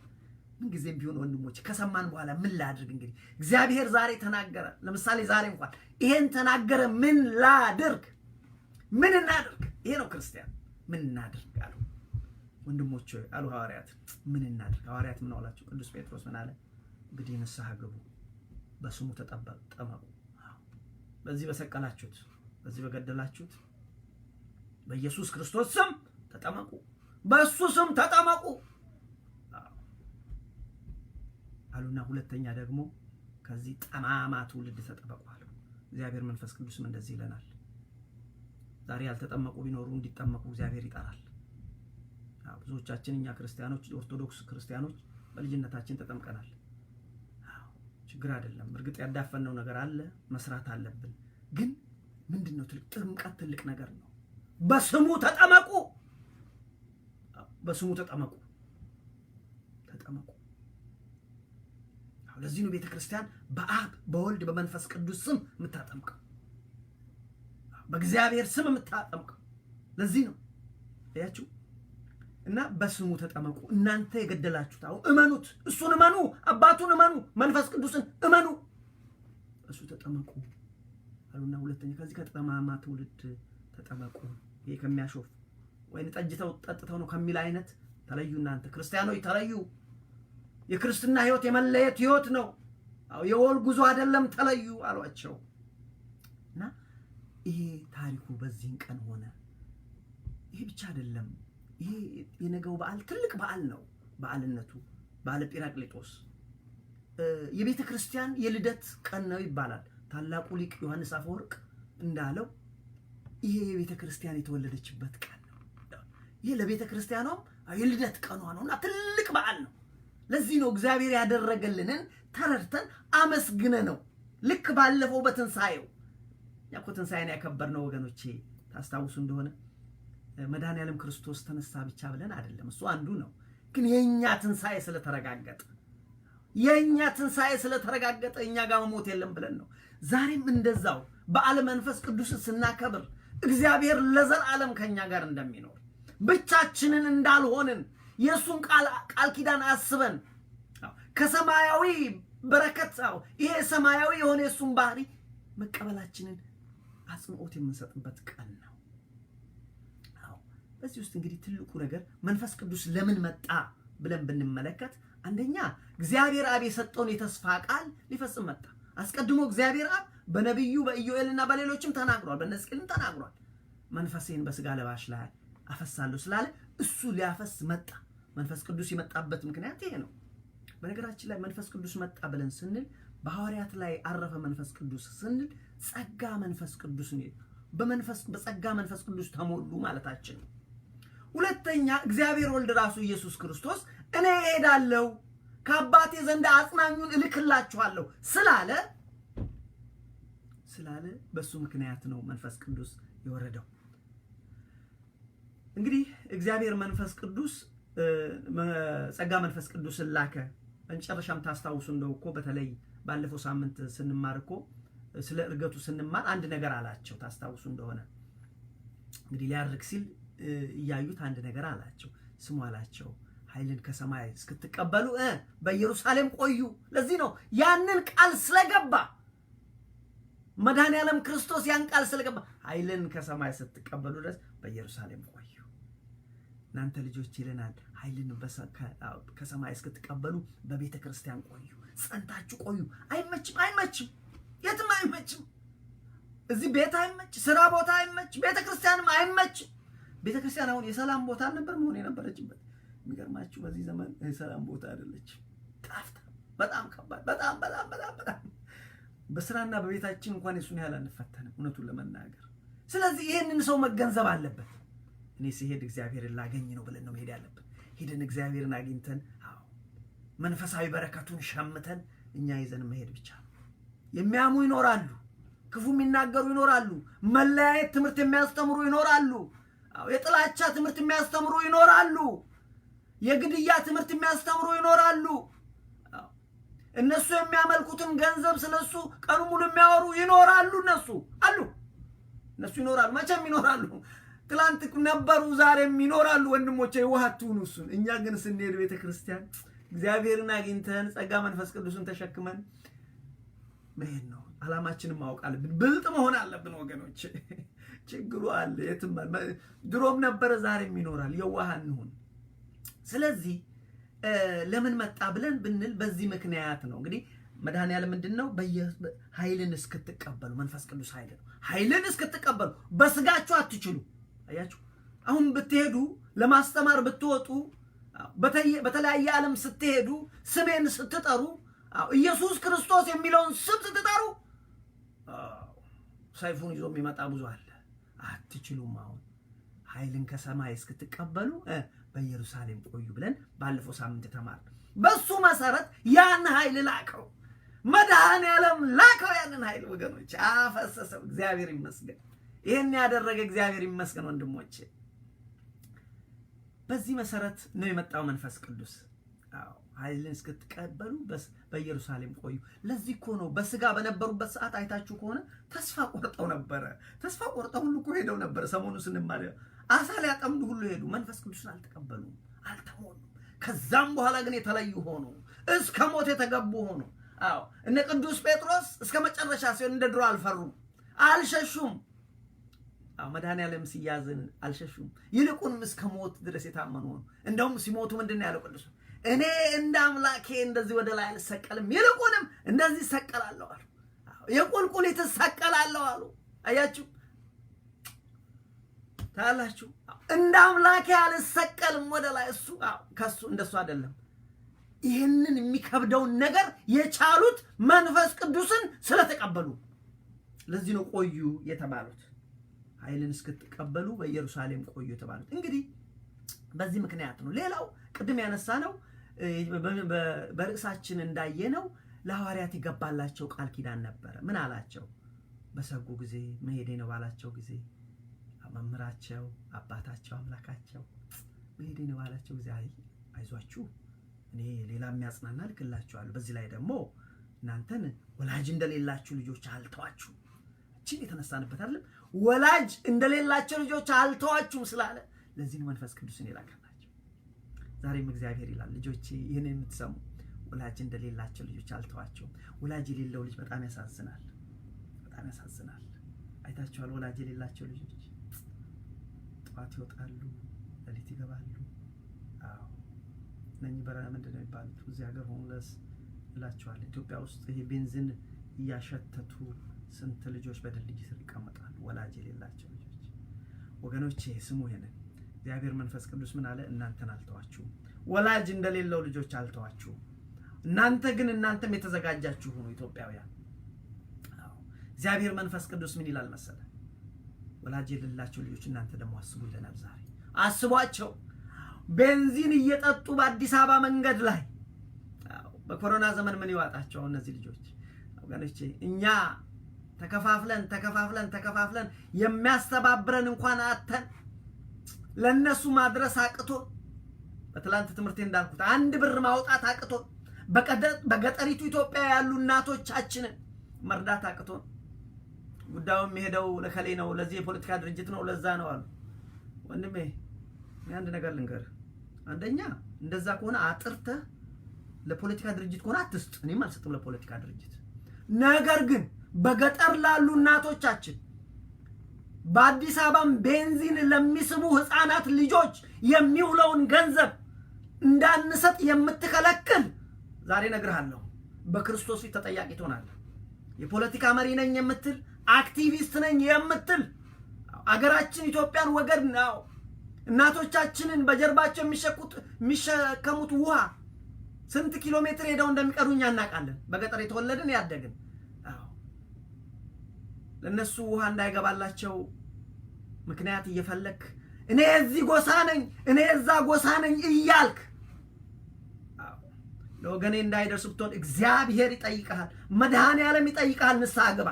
ምን ጊዜም ቢሆን ወንድሞች ከሰማን በኋላ ምን ላድርግ? እንግዲህ እግዚአብሔር ዛሬ ተናገረ። ለምሳሌ ዛሬ እንኳን ይሄን ተናገረ። ምን ላድርግ? ምን እናድርግ? ይሄ ነው ክርስቲያን። ምን እናድርግ አሉ። ወንድሞች አሉ ሐዋርያት፣ ምን እናድርግ? ሐዋርያት ምን አላቸው? ቅዱስ ጴጥሮስ ምን አለ? እንግዲህ ንስሐ ግቡ፣ በስሙ ተጠመቁ። በዚህ በሰቀላችሁት በዚህ በገደላችሁት በኢየሱስ ክርስቶስ ስም ተጠመቁ፣ በእሱ ስም ተጠመቁ አሉና ሁለተኛ ደግሞ ከዚህ ጠማማ ትውልድ ተጠበቁ አሉ። እግዚአብሔር መንፈስ ቅዱስም እንደዚህ ይለናል። ዛሬ ያልተጠመቁ ቢኖሩ እንዲጠመቁ እግዚአብሔር ይጠራል። ብዙዎቻችን እኛ ክርስቲያኖች ኦርቶዶክስ ክርስቲያኖች በልጅነታችን ተጠምቀናል። ችግር አይደለም። እርግጥ ያዳፈነው ነገር አለ፣ መስራት አለብን። ግን ምንድነው ጥምቀት ትልቅ ነገር ነው። በስሙ ተጠመቁ፣ በስሙ ተጠመቁ። ለዚህ ነው ቤተክርስቲያን በአብ በወልድ በመንፈስ ቅዱስ ስም የምታጠምቀው፣ በእግዚአብሔር ስም የምታጠምቀው። ለዚህ ነው ያያችሁ እና በስሙ ተጠመቁ። እናንተ የገደላችሁት እመኑት፣ እሱን እመኑ፣ አባቱን እመኑ፣ መንፈስ ቅዱስን እመኑ፣ እሱ ተጠመቁ አሉና ሁለተኛ ከዚህ ከጠማማ ትውልድ ተጠመቁ። ይሄ ከሚያሾፍ ወይን ጠጥተው ነው ከሚል አይነት ተለዩ። እናንተ ክርስቲያኖች ተለዩ። የክርስትና ህይወት የመለየት ህይወት ነው። የወል ጉዞ አይደለም፣ ተለዩ አሏቸው። እና ይሄ ታሪኩ በዚህን ቀን ሆነ። ይሄ ብቻ አይደለም። ይሄ የነገው በዓል ትልቅ በዓል ነው። በዓልነቱ በዓለ ጲራቅሊጦስ የቤተ ክርስቲያን የልደት ቀን ነው ይባላል። ታላቁ ሊቅ ዮሐንስ አፈወርቅ እንዳለው ይሄ የቤተ ክርስቲያን የተወለደችበት ቀን ነው። ይሄ ለቤተ ክርስቲያኗም የልደት ቀኗ ነውና ትልቅ በዓል ነው። ለዚህ ነው እግዚአብሔር ያደረገልንን ተረድተን አመስግነ ነው። ልክ ባለፈው በትንሳኤው ያኮ ትንሳኤን ያከበርነው ወገኖቼ ታስታውሱ እንደሆነ መድኃኔዓለም ክርስቶስ ተነሳ ብቻ ብለን አይደለም፣ እሱ አንዱ ነው። ግን የኛ ትንሳኤ ስለተረጋገጠ እኛ ጋር መሞት የለም ብለን ነው። ዛሬም እንደዛው በዓለ መንፈስ ቅዱስ ስናከብር እግዚአብሔር ለዘላለም ከኛ ጋር እንደሚኖር ብቻችንን እንዳልሆንን የሱን ቃል ኪዳን አስበን ከሰማያዊ በረከት ይሄ ሰማያዊ የሆነ የሱን ባህሪ መቀበላችንን አጽንኦት የምንሰጥበት ቀን ነው። በዚህ ውስጥ እንግዲህ ትልቁ ነገር መንፈስ ቅዱስ ለምን መጣ ብለን ብንመለከት አንደኛ እግዚአብሔር አብ የሰጠውን የተስፋ ቃል ሊፈጽም መጣ። አስቀድሞ እግዚአብሔር አብ በነቢዩ በኢዮኤልና በሌሎችም ተናግሯል፣ በሕዝቅኤልም ተናግሯል። መንፈሴን በስጋ ለባሽ ላይ አፈሳለሁ ስላለ እሱ ሊያፈስ መጣ። መንፈስ ቅዱስ የመጣበት ምክንያት ይሄ ነው። በነገራችን ላይ መንፈስ ቅዱስ መጣ ብለን ስንል በሐዋርያት ላይ አረፈ መንፈስ ቅዱስ ስንል ጸጋ መንፈስ ቅዱስ ነው። በጸጋ መንፈስ ቅዱስ ተሞሉ ማለታችን ነው። ሁለተኛ እግዚአብሔር ወልድ ራሱ ኢየሱስ ክርስቶስ እኔ እሄዳለሁ ከአባቴ ዘንድ አጽናኙን እልክላችኋለሁ ስላለ በሱ ምክንያት ነው መንፈስ ቅዱስ የወረደው። እንግዲህ እግዚአብሔር መንፈስ ቅዱስ ጸጋ መንፈስ ቅዱስ ላከ። በመጨረሻም ታስታውሱ እንደው እኮ በተለይ ባለፈው ሳምንት ስንማር እኮ ስለ እርገቱ ስንማር አንድ ነገር አላቸው። ታስታውሱ እንደሆነ እንግዲህ ሊያርግ ሲል እያዩት አንድ ነገር አላቸው። ስሙ አላቸው ኃይልን ከሰማይ እስክትቀበሉ በኢየሩሳሌም ቆዩ። ለዚህ ነው ያንን ቃል ስለገባ መድኃኔዓለም ክርስቶስ ያን ቃል ስለገባ ኃይልን ከሰማይ ስትቀበሉ ድረስ በኢየሩሳሌም ቆዩ። እናንተ ልጆች ይለናል ኃይልን ከሰማይ እስክትቀበሉ በቤተ ክርስቲያን ቆዩ፣ ጸንታችሁ ቆዩ። አይመችም፣ የትም አይመችም። እዚህ ቤት አይመች፣ ስራ ቦታ አይመች፣ ቤተ ክርስቲያንም አይመች። ቤተ ክርስቲያን አሁን የሰላም ቦታ ነበር መሆን የነበረችበት። የሚገርማችሁ በዚህ ዘመን የሰላም ቦታ አይደለች። ጣፍታ በጣም ከባድ፣ በጣም በስራና በቤታችን እንኳን የሱን ያህል አንፈተንም እውነቱን ለመናገር። ስለዚህ ይሄንን ሰው መገንዘብ አለበት። እኔ ሲሄድ እግዚአብሔርን ላገኝ ነው ብለን ነው መሄድ ያለብን። ሄደን እግዚአብሔርን አግኝተን መንፈሳዊ በረከቱን ሸምተን እኛ ይዘን መሄድ ብቻ ነው። የሚያሙ ይኖራሉ፣ ክፉ የሚናገሩ ይኖራሉ፣ መለያየት ትምህርት የሚያስተምሩ ይኖራሉ፣ የጥላቻ ትምህርት የሚያስተምሩ ይኖራሉ፣ የግድያ ትምህርት የሚያስተምሩ ይኖራሉ። እነሱ የሚያመልኩትን ገንዘብ ስለሱ ቀኑ ሙሉ የሚያወሩ ይኖራሉ። እነሱ ይኖራሉ፣ መቼም ይኖራሉ። ትላንት ነበሩ፣ ዛሬም ይኖራሉ። ወንድሞቼ የዋሃቱን እሱን እኛ ግን ስንሄድ ቤተክርስቲያን እግዚአብሔርን አግኝተን ጸጋ መንፈስ ቅዱስን ተሸክመን መሄድ ነው። ዓላማችንን ማወቅ አለብን። ብልጥ መሆን አለብን ወገኖች። ችግሩ አለ፣ የትም ድሮም ነበረ፣ ዛሬም ይኖራል። የዋህ እንሁን። ስለዚህ ለምን መጣ ብለን ብንል በዚህ ምክንያት ነው። እንግዲህ መድኃኔዓለም ምንድነው? ኃይልን እስክትቀበሉ፣ መንፈስ ቅዱስ ኃይል ነው። ኃይልን እስክትቀበሉ በስጋችሁ አትችሉ። አያችሁ፣ አሁን ብትሄዱ ለማስተማር ብትወጡ፣ በተለያየ ዓለም ስትሄዱ ስሜን ስትጠሩ፣ ኢየሱስ ክርስቶስ የሚለውን ስም ስትጠሩ ሰይፉን ይዞ የሚመጣ ብዙ አለ። አትችሉም። አሁን ኃይልን ከሰማይ እስክትቀበሉ በኢየሩሳሌም ቆዩ ብለን ባለፈው ሳምንት ተማርን። በሱ መሰረት ያን ኃይል ላከው መድኃኔዓለም፣ ላከው ያንን ኃይል ወገኖች፣ አፈሰሰው። እግዚአብሔር ይመስገን። ይሄን ያደረገ እግዚአብሔር ይመስገን ወንድሞቼ። በዚህ መሰረት ነው የመጣው መንፈስ ቅዱስ። ኃይልን እስክትቀበሉ በኢየሩሳሌም ቆዩ። ለዚህ እኮ ነው በስጋ በነበሩበት ሰዓት አይታችሁ ከሆነ ተስፋ ቆርጠው ነበረ። ተስፋ ቆርጠው ሁሉ እኮ ሄደው ነበረ። ሰሞኑን ስንማር አሳ ሊያጠምዱ ሁሉ ሄዱ። መንፈስ ቅዱስን አልተቀበሉም፣ አልተሞሉም። ከዛም በኋላ ግን የተለዩ ሆኑ፣ እስከ ሞት የተገቡ ሆኑ። እነ ቅዱስ ጴጥሮስ እስከ መጨረሻ ሲሆን እንደ ድሮ አልፈሩም፣ አልሸሹም። መድኃኔዓለም ሲያዝን አልሸሹም፣ ይልቁንም እስከ ሞት ድረስ የታመኑ ሆኑ። እንደውም ሲሞቱ ምንድን ነው ያለው ቅዱስ? እኔ እንደ አምላኬ እንደዚህ ወደ ላይ አልሰቀልም፣ ይልቁንም እንደዚህ ሰቀላለሁ አሉ። የቁልቁሊት ሰቀላለሁ አሉ። አያችሁ፣ ታላችሁ፣ እንደ አምላኬ አልሰቀልም ወደ ላይ። እሱ ከሱ እንደሱ አይደለም። ይህንን የሚከብደውን ነገር የቻሉት መንፈስ ቅዱስን ስለተቀበሉ። ለዚህ ነው ቆዩ የተባሉት። ኃይልን እስክትቀበሉ በኢየሩሳሌም ቆዩ የተባሉት። እንግዲህ በዚህ ምክንያት ነው። ሌላው ቅድም ያነሳ ነው በርዕሳችን እንዳየነው ለሐዋርያት ይገባላቸው ቃል ኪዳን ነበረ። ምን አላቸው? በሰጉ ጊዜ መሄዴ ነው ባላቸው ጊዜ መምህራቸው፣ አባታቸው፣ አምላካቸው መሄዴ ነው ባላቸው ጊዜ አይዟችሁ እኔ ሌላ የሚያጽናና ልክላችኋለሁ። በዚህ ላይ ደግሞ እናንተን ወላጅ እንደሌላችሁ ልጆች አልተዋችሁም። እቺን የተነሳንበት አይደለም? ወላጅ እንደሌላቸው ልጆች አልተዋችሁም ስላለ ለዚህ ነው መንፈስ ቅዱስን የላከላቸው። ዛሬም እግዚአብሔር ይላል ልጆቼ ይህን የምትሰሙ ወላጅ እንደሌላቸው ልጆች አልተዋችሁም። ወላጅ የሌለው ልጅ በጣም ያሳዝናል፣ በጣም ያሳዝናል። አይታችኋል? ወላጅ የሌላቸው ልጆች ጠዋት ይወጣሉ፣ ሌሊት ይገባሉ። ነኝ ምንድን ነው የሚባሉት? እዚህ ሀገር ሆምለስ እላቸዋለሁ። ኢትዮጵያ ውስጥ ይሄ ቤንዚን እያሸተቱ ስንት ልጆች በድልድይ ስር ይቀመጣሉ፣ ወላጅ የሌላቸው ልጆች። ወገኖቼ ስሙ ይሄንን። እግዚአብሔር መንፈስ ቅዱስ ምን አለ? እናንተን አልተዋችሁም፣ ወላጅ እንደሌለው ልጆች አልተዋችሁም። እናንተም የተዘጋጃችሁ ሁኑ ኢትዮጵያውያን። እግዚአብሔር መንፈስ ቅዱስ ምን ይላል መሰለ? ወላጅ የሌላቸው ልጆች እናንተ ደግሞ አስቡ ይለናል ዛሬ። አስቧቸው። ቤንዚን እየጠጡ በአዲስ አበባ መንገድ ላይ በኮሮና ዘመን ምን ይዋጣቸው እነዚህ ልጆች? ወገኖቼ እኛ ተከፋፍለን የሚያስተባብረን እንኳን አተን ለነሱ ማድረስ አቅቶ በትላንት ትምህርቴ እንዳልኩት አንድ ብር ማውጣት አቅቶ በገጠሪቱ ኢትዮጵያ ያሉ እናቶቻችንን መርዳት አቅቶ ጉዳዩ የሚሄደው ለከሌ ነው፣ ለዚህ የፖለቲካ ድርጅት ነው፣ ለዛ ነው አሉ። ወንድሜ አንድ ነገር ልንገር። አንደኛ እንደዛ ከሆነ አጥርተህ ለፖለቲካ ድርጅት ከሆነ አትስጥ። እኔም አልሰጥም ለፖለቲካ ድርጅት። ነገር ግን በገጠር ላሉ እናቶቻችን በአዲስ አበባም ቤንዚን ለሚስቡ ህፃናት ልጆች የሚውለውን ገንዘብ እንዳንሰጥ የምትከለክል ዛሬ እነግርሃለሁ፣ በክርስቶስ ፊት ተጠያቂ ትሆናለህ። የፖለቲካ መሪ ነኝ የምትል አክቲቪስት ነኝ የምትል አገራችን ኢትዮጵያን ወገድ ነው እናቶቻችንን በጀርባቸው የሚሸከሙት ውሃ ስንት ኪሎ ሜትር ሄደው እንደሚቀሩኛ እናውቃለን። በገጠር የተወለድን ያደግን። ለነሱ ውሃ እንዳይገባላቸው ምክንያት እየፈለክ እኔ እዚህ ጎሳ ነኝ እኔ እዛ ጎሳ ነኝ እያልክ ለወገኔ እንዳይደርስ ብትሆን እግዚአብሔር ይጠይቃል፣ መድኃኔዓለም ይጠይቃል። ንስሐ ግባ።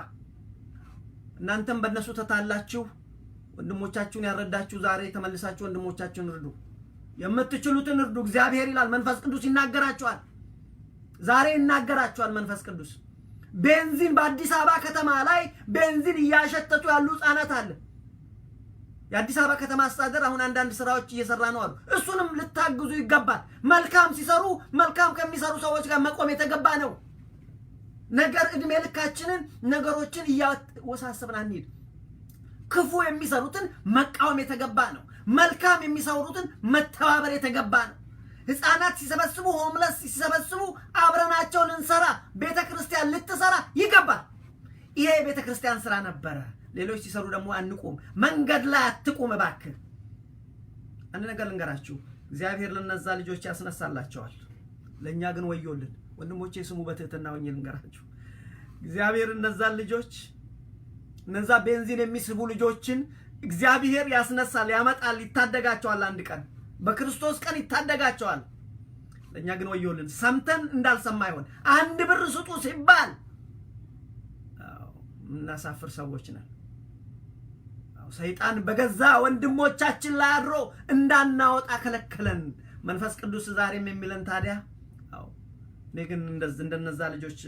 እናንተም በእነሱ ተታላችሁ ወንድሞቻችሁን ያረዳችሁ ዛሬ ተመልሳችሁ ወንድሞቻችሁን እርዱ። የምትችሉትን እርዱ። እግዚአብሔር ይላል። መንፈስ ቅዱስ ይናገራችኋል። ዛሬ ይናገራችኋል መንፈስ ቅዱስ። ቤንዚን በአዲስ አበባ ከተማ ላይ ቤንዚን እያሸተቱ ያሉ ህፃናት አለ። የአዲስ አበባ ከተማ አስተዳደር አሁን አንዳንድ ስራዎች እየሰራ ነው አሉ። እሱንም ልታግዙ ይገባል። መልካም ሲሰሩ መልካም ከሚሰሩ ሰዎች ጋር መቆም የተገባ ነው። ነገር እድሜ ልካችንን ነገሮችን እያወሳሰብን አንሂድ። ክፉ የሚሰሩትን መቃወም የተገባ ነው። መልካም የሚሰሩትን መተባበር የተገባ ነው። ህፃናት ሲሰበስቡ ሆምለስ ሲሰበስቡ አብረናቸው ልንሰራ ቤተክርስቲያን ልትሰራ ይገባል። ይሄ ቤተክርስቲያን ስራ ነበረ። ሌሎች ሲሰሩ ደግሞ አንቆም። መንገድ ላይ አትቆም እባክህ። አንድ ነገር ልንገራችሁ፣ እግዚአብሔር ለነዛ ልጆች ያስነሳላቸዋል። ለኛ ግን ወዮልን። ወንድሞቼ ስሙ፣ በትህትና ሆኜ ልንገራችሁ። እግዚአብሔር እነዛን ልጆች እነዛ ቤንዚን የሚስቡ ልጆችን እግዚአብሔር ያስነሳል፣ ያመጣል፣ ይታደጋቸዋል። አንድ ቀን በክርስቶስ ቀን ይታደጋቸዋል። ለኛ ግን ወዮልን። ሰምተን እንዳልሰማ ይሆን። አንድ ብር ስጡ ሲባል እናሳፍር ሰዎች ነን። ሰይጣን በገዛ ወንድሞቻችን ላይ አድሮ እንዳናወጣ ከለከለን። መንፈስ ቅዱስ ዛሬም የሚለን ታዲያ እኔ ግን እንደነዛ ልጆች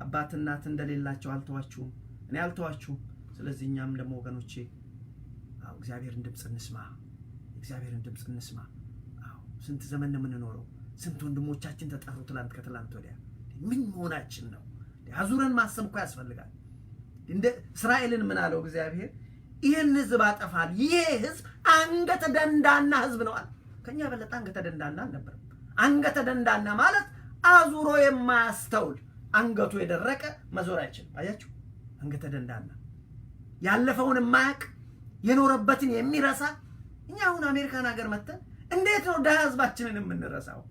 አባት እናት እንደሌላቸው አልተዋችሁም፣ እኔ አልተዋችሁም። ስለዚህ እኛም ደግሞ ወገኖቼ እግዚአብሔርን ድምፅ እንስማ፣ እግዚአብሔርን ድምፅ እንስማ። ስንት ዘመን ነው የምንኖረው? ስንት ወንድሞቻችን ተጠሩ ትላንት ከትላንት ወዲያ። ምን መሆናችን ነው? አዙረን ማሰብ እኮ ያስፈልጋል። እንደ እስራኤልን ምን አለው እግዚአብሔር? ይህን ህዝብ አጠፋል። ይሄ ህዝብ አንገተ ደንዳና ህዝብ ነው አለ። ከኛ በለጠ አንገተ ደንዳና አልነበረም። አንገተ ደንዳና ማለት አዙሮ የማያስተውል አንገቱ የደረቀ መዞር አይችልም። አያችሁ? አንገተ ደንዳና ያለፈውን የማያውቅ የኖረበትን የሚረሳ። እኛ አሁን አሜሪካን ሀገር መተን እንዴት ነው ደሃ ህዝባችንን የምንረሳው?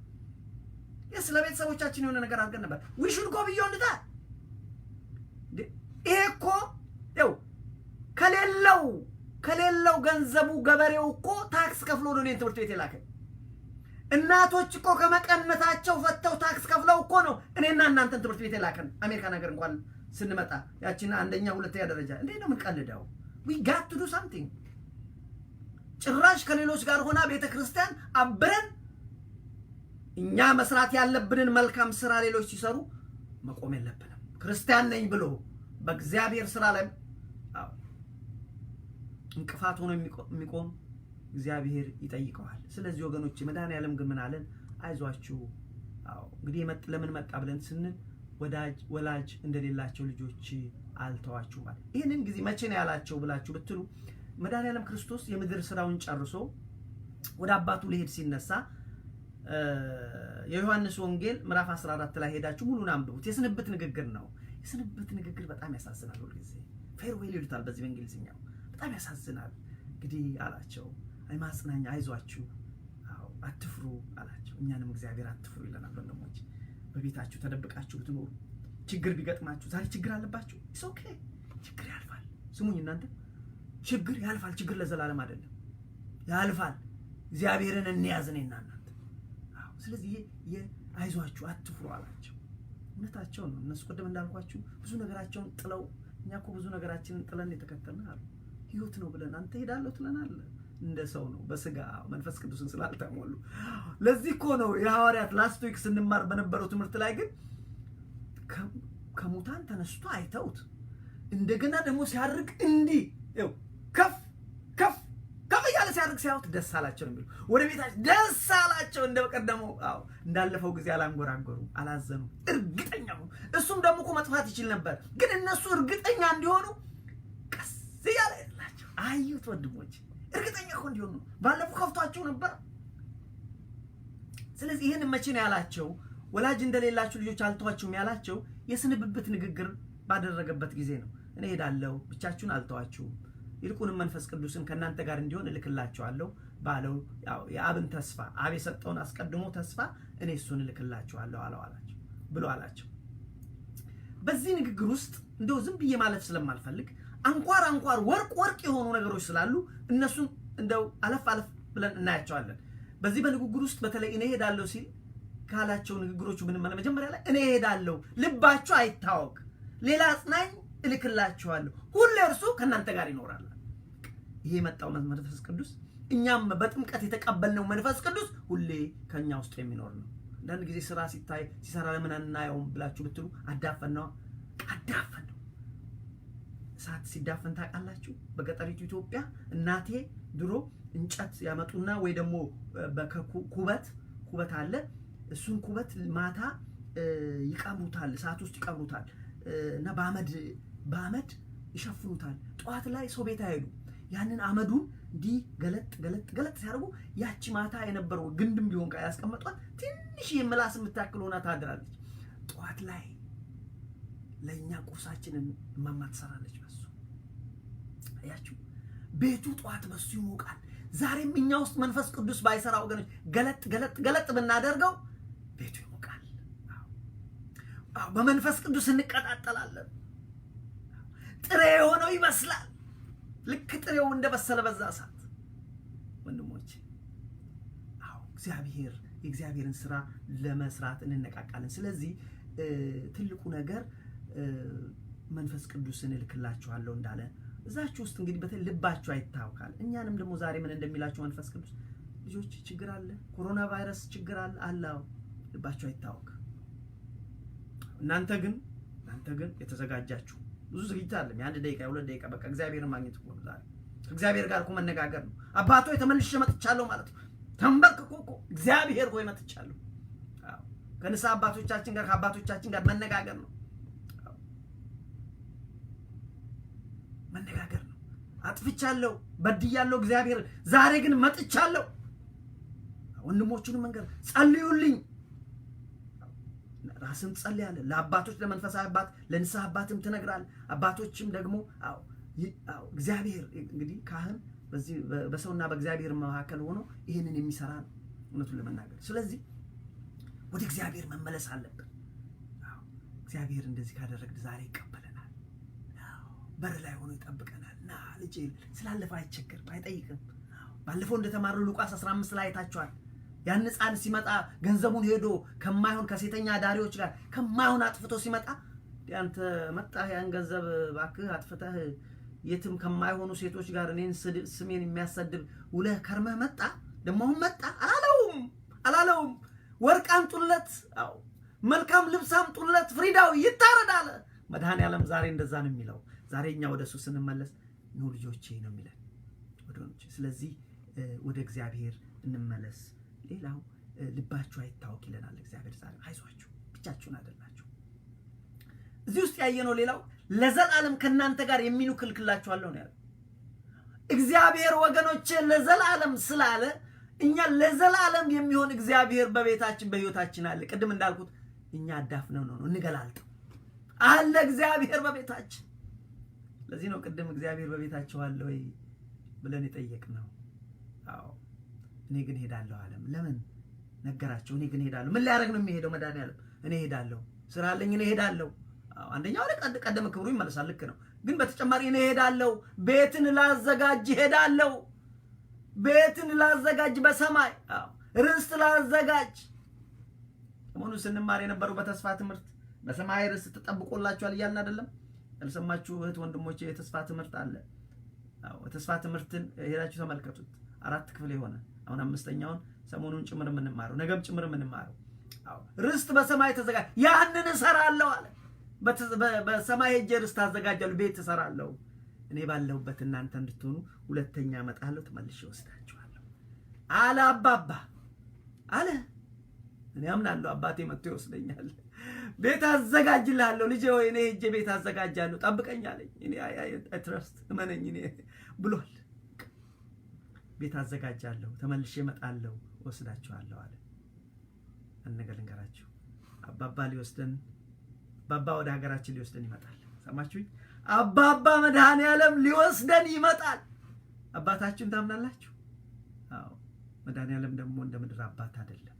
ስለ ቤተሰቦቻችን የሆነ ነገር አድርገን ነበር። we should go beyond that። ይሄ እኮ ያው ከሌለው ገንዘቡ ገበሬው እኮ ታክስ ከፍሎ ነው እኔን ትምህርት ቤት የላከኝ። እናቶች እኮ ከመቀነታቸው ፈተው ታክስ ከፍለው እኮ ነው እኔና እናንተን ትምህርት ቤት የላከን። አሜሪካን ሀገር እንኳን ስንመጣ ያቺና አንደኛ ሁለተኛ ደረጃ እንዴት ነው የምንቀልደው? we got to do something። ጭራሽ ከሌሎች ጋር ሆና ቤተክርስቲያን አብረን እኛ መስራት ያለብንን መልካም ስራ ሌሎች ሲሰሩ መቆም የለብንም። ክርስቲያን ነኝ ብሎ በእግዚአብሔር ስራ ላይ እንቅፋት ሆኖ የሚቆም እግዚአብሔር ይጠይቀዋል። ስለዚህ ወገኖች መድኃኔዓለም ግን ምን አለን? አይዟችሁ። እንግዲህ ለምን መጣ ብለን ስንል ወላጅ እንደሌላቸው ልጆች አልተዋችሁም ማለት። ይህንን ጊዜ መቼ ነው ያላቸው ብላችሁ ብትሉ መድኃኔዓለም ክርስቶስ የምድር ስራውን ጨርሶ ወደ አባቱ ሊሄድ ሲነሳ የዮሐንስ ወንጌል ምዕራፍ 14 ላይ ሄዳችሁ ሙሉን አንብቡት። የስንብት ንግግር ነው። የስንብት ንግግር በጣም ያሳዝናል። ሁልጊዜ ፌርዌል ይሉታል በዚህ በእንግሊዝኛው። በጣም ያሳዝናል። እንግዲህ አላቸው ማጽናኛ፣ አይዟችሁ፣ አትፍሩ አላቸው። እኛንም እግዚአብሔር አትፍሩ ይለናል። ወንድሞች በቤታችሁ ተደብቃችሁ ብትኖሩ ችግር ቢገጥማችሁ፣ ዛሬ ችግር አለባችሁ፣ ኢትስ ኦኬ፣ ችግር ያልፋል። ስሙኝ እናንተ፣ ችግር ያልፋል። ችግር ለዘላለም አይደለም፣ ያልፋል። እግዚአብሔርን እንያዝን እናንተ። ስለዚህ አይዟችሁ አትፍሩ አላቸው። እውነታቸው ነው። እነሱ ቀደም እንዳልኳችሁ ብዙ ነገራቸውን ጥለው፣ እኛ እኮ ብዙ ነገራችንን ጥለን የተከተልን አሉ። ህይወት ነው ብለን አንተ ሄዳለሁ ትለናለህ፣ እንደ ሰው ነው በስጋ መንፈስ ቅዱስን ስላልተሞሉ። ለዚህ እኮ ነው የሐዋርያት ላስት ዊክ ስንማር በነበረው ትምህርት ላይ ግን ከሙታን ተነስቶ አይተውት እንደገና ደግሞ ሲያርግ እንዲህ ይኸው ከፍ ከፍ ከፍ ያለ ሲያርግ ሲያዩት ደስ አላቸው ነው። ወደ ቤታቸው ደስ አላቸው። እንደበቀደመው እንዳለፈው ጊዜ አላንጎራጎሩ፣ አላዘኑ፣ እርግጠኛ ሆኑ። እሱም ደግሞ እኮ መጥፋት ይችል ነበር፣ ግን እነሱ እርግጠኛ እንዲሆኑ ቀስ ያለ ያላቸው አዩት። ወንድሞች እርግጠኛ እኮ እንዲሆኑ ባለፈው ከፍቷቸው ነበር። ስለዚህ ይህን መቼ ነው ያላቸው? ወላጅ እንደሌላችሁ ልጆች አልተዋችሁም ያላቸው የስንብብት ንግግር ባደረገበት ጊዜ ነው። እኔ ሄዳለሁ፣ ብቻችሁን አልተዋችሁም፣ ይልቁንም መንፈስ ቅዱስን ከእናንተ ጋር እንዲሆን እልክላችኋለሁ ባለው የአብን ተስፋ አብ የሰጠውን አስቀድሞ ተስፋ እኔ እሱን እልክላችኋለሁ አላቸው ብሎ አላቸው። በዚህ ንግግር ውስጥ እንደው ዝም ብዬ ማለፍ ስለማልፈልግ አንኳር ወርቅ የሆኑ ነገሮች ስላሉ እነሱን እንደው አለፍ ብለን እናያቸዋለን። በዚህ በንግግር ውስጥ በተለይ እኔ ሄዳለሁ ሲል ካላቸው ንግግሮቹ ምን ማለት መጀመሪያ ላይ እኔ ሄዳለሁ፣ ልባችሁ አይታወክ፣ ሌላ አጽናኝ እልክላችኋለሁ፣ ሁሌ እርሱ ከእናንተ ጋር ይኖራል። ይሄ የመጣው መንፈስ ቅዱስ እኛም በጥምቀት የተቀበልነው መንፈስ ቅዱስ ሁሌ ከኛ ውስጥ የሚኖር ነው። አንዳንድ ጊዜ ስራ ሲሰራ ለምን አናየውም ብላችሁ ብትሉ አዳፈን ነው። እሳት ሲዳፈን ታውቃላችሁ? በገጠሪቱ ኢትዮጵያ እናቴ ድሮ እንጨት ያመጡና ወይ ደግሞ ኩበት አለ። እሱን ኩበት ማታ ይቀብሩታል፣ እሳት ውስጥ ይቀብሩታል እና በአመድ ይሸፍኑታል። ጠዋት ላይ ሰው ቤት አይሄዱ። ያንን አመዱን እንዲህ ገለጥ ሲያደርጉ ያቺ ማታ የነበረው ግንድም ቢሆን ያስቀመጧት ትንሽ የምላስ የምታክል ሆና ታድራለች። ጠዋት ላይ ለእኛ ቁርሳችንን እማማ ትሰራለች በሱ። አያችሁ፣ ቤቱ ጠዋት በሱ ይሞቃል። ዛሬም እኛ ውስጥ መንፈስ ቅዱስ ባይሰራ ወገኖች ገለጥ ብናደርገው ቤቱ ይሞቃል። በመንፈስ ቅዱስ እንቀጣጠላለን። ጥሬ የሆነው ይመስላል። ልክ ጥሬው እንደበሰለ በዛ እሳት ወንድሞች፣ የእግዚአብሔርን ስራ ለመስራት እንነቃቃለን። ስለዚህ ትልቁ ነገር መንፈስ ቅዱስን እልክላችኋለሁ እንዳለ እዛችሁ ውስጥ እንግዲህ በተለይ ልባችሁ አይታወካል። እኛንም ደግሞ ዛሬ ምን እንደሚላችሁ መንፈስ ቅዱስ ልጆች ችግር አለ፣ ኮሮና ቫይረስ ችግር አለ፣ ልባችሁ አይታወክ። እናንተ ግን የተዘጋጃችሁ ብዙ ዝግጅት አለ። የአንድ ደቂቃ የሁለት ደቂቃ በቃ እግዚአብሔርን ማግኘት እኮ ዛሬ ከእግዚአብሔር ጋር እኮ መነጋገር ነው። አባቶ ተመልሼ መጥቻለሁ ማለት ነው። ተንበርክኮ እኮ እግዚአብሔር ሆይ መጥቻለሁ። ከንስሐ አባቶቻችን ጋር ከአባቶቻችን ጋር መነጋገር ነው። መነጋገር ነው። አጥፍቻለሁ፣ በድያለሁ እግዚአብሔር፣ ዛሬ ግን መጥቻለሁ። ወንድሞቹንም መንገር ጸልዩልኝ። ራስም ጸልያለህ። ለአባቶች ለመንፈሳዊ አባት ለንስሐ አባትም ትነግራለህ። አባቶችም ደግሞ እግዚአብሔር እንግዲህ ካህን በዚህ በሰውና በእግዚአብሔር መካከል ሆኖ ይህንን የሚሰራ ነው እውነቱን ለመናገር። ስለዚህ ወደ እግዚአብሔር መመለስ አለብን። እግዚአብሔር እንደዚህ ካደረግን ዛሬ ይቀበለናል። በር ላይ ሆኖ ይጠብቀናል። ና ልጄ ስላለፈ አይቸገርም፣ አይጠይቅም። ባለፈው እንደተማረው ሉቃስ 15 ላይ አይታችኋል። ያን ሕፃን ሲመጣ ገንዘቡን ሄዶ ከማይሆን ከሴተኛ ዳሪዎች ጋር ከማይሆን አጥፍቶ ሲመጣ አንተ መጣህ ያን ገንዘብ እባክህ አጥፍተህ የትም ከማይሆኑ ሴቶች ጋር እኔን ስሜን የሚያሰድብ ውለህ ከርመህ መጣ ደሞም መጣ አላለውም። ወርቅ አምጡለት፣ መልካም ልብስ አምጡለት፣ ፍሪዳው ይታረዳል። መድኃኔዓለም ዛሬ እንደዛ ነው የሚለው። ዛሬ እኛ ወደ እሱ ስንመለስ ኑ ልጆቼ ነው የሚለን ወዶች። ስለዚህ ወደ እግዚአብሔር እንመለስ። ሌላው ልባችሁ አይታወክ ይለናል እግዚአብሔር ዛሬ። አይዟችሁ ብቻችሁን አይደላችሁ። እዚህ ውስጥ ያየነው ሌላው ለዘላለም ከናንተ ጋር የሚኑክልክላችኋለሁ ነው ያለው እግዚአብሔር። ወገኖቼ ለዘላለም ስላለ እኛ ለዘላለም የሚሆን እግዚአብሔር በቤታችን በህይወታችን አለ። ቅድም እንዳልኩት እኛ አዳፍነው ነው እንገላልጠው አለ እግዚአብሔር በቤታችን። ለዚህ ነው ቅድም እግዚአብሔር በቤታችሁ አለ ወይ ብለን የጠየቅነው። እኔ ግን ሄዳለሁ አለም። ለምን ነገራቸው? እኔ ግን ሄዳለሁ። ምን ሊያደርግ ነው የሚሄደው? መድኃኔዓለም እኔ ሄዳለሁ፣ ስራ አለኝ፣ እኔ ሄዳለሁ። አንደኛው ላይ ቀደመ ክብሩ ይመለሳል። ልክ ነው። ግን በተጨማሪ እኔ ሄዳለሁ፣ ቤትን ላዘጋጅ ሄዳለሁ። ቤትን ላዘጋጅ በሰማይ ርስት ላዘጋጅ። ሰሞኑን ስንማር የነበረው በተስፋ ትምህርት በሰማይ ርስት ተጠብቆላችኋል እያልን አይደለም? ያልሰማችሁ እህት ወንድሞቼ የተስፋ ትምህርት አለ። የተስፋ ትምህርትን ሄዳችሁ ተመልከቱት። 4 ክፍል የሆነ አሁን 5ኛውን ሰሞኑን ጭምር የምንማረው ነገም ጭምር የምንማረው ርስት በሰማይ ተዘጋጅ ያንን እሰራለሁ አለ። በሰማይ ሄጄ ርስት አዘጋጃለሁ፣ ቤት እሰራለሁ። እኔ ባለሁበት እናንተ እንድትሆኑ ሁለተኛ እመጣለሁ፣ ተመልሼ ወስዳችኋለሁ አለ አባባ አለ። እኔ አምናለሁ አባቴ መጥቶ ይወስደኛል፣ ቤት አዘጋጅልሃለሁ ልጄ ሆይ እኔ ሄጄ ቤት አዘጋጃለሁ፣ ጠብቀኝ አለኝ። እኔ ትረስት እመነኝ እኔ ብሏል። ቤት አዘጋጃለሁ፣ ተመልሼ እመጣለሁ፣ ወስዳችኋለሁ አለ። ነገር ልንገራችሁ፣ አባባ ሊወስደን አባባ ወደ ሀገራችን ሊወስደን ይመጣል። ሰማችሁኝ? አባባ መድኃኔዓለም ሊወስደን ይመጣል። አባታችሁን ታምናላችሁ? አዎ። መድኃኔዓለም ደግሞ እንደ ምድር አባት አይደለም።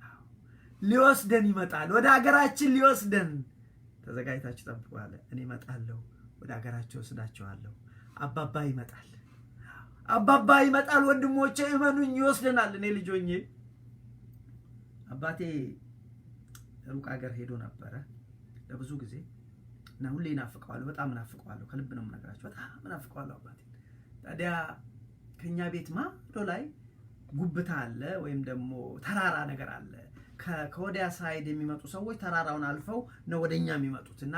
አዎ። ሊወስደን ይመጣል፣ ወደ ሀገራችን ሊወስደን። ተዘጋጅታችሁ ጠብቁ አለ። እኔ እመጣለሁ፣ ወደ ሀገራችሁ ወስዳችኋለሁ። አባባ ይመጣል፣ አባባ ይመጣል። ወንድሞቼ እመኑኝ፣ ይወስደናል። እኔ ልጆኜ አባቴ ሩቅ ሀገር ሄዶ ነበረ ለብዙ ጊዜ እና ሁሌ እናፍቀዋለሁ፣ በጣም እናፍቀዋለሁ። ከልብ ነው የምነግራችሁ፣ በጣም እናፍቀዋለሁ አባቴ። ታዲያ ከኛ ቤት ማዶ ላይ ጉብታ አለ ወይም ደግሞ ተራራ ነገር አለ። ከወዲያ ሳይድ የሚመጡ ሰዎች ተራራውን አልፈው ነው ወደኛ የሚመጡት እና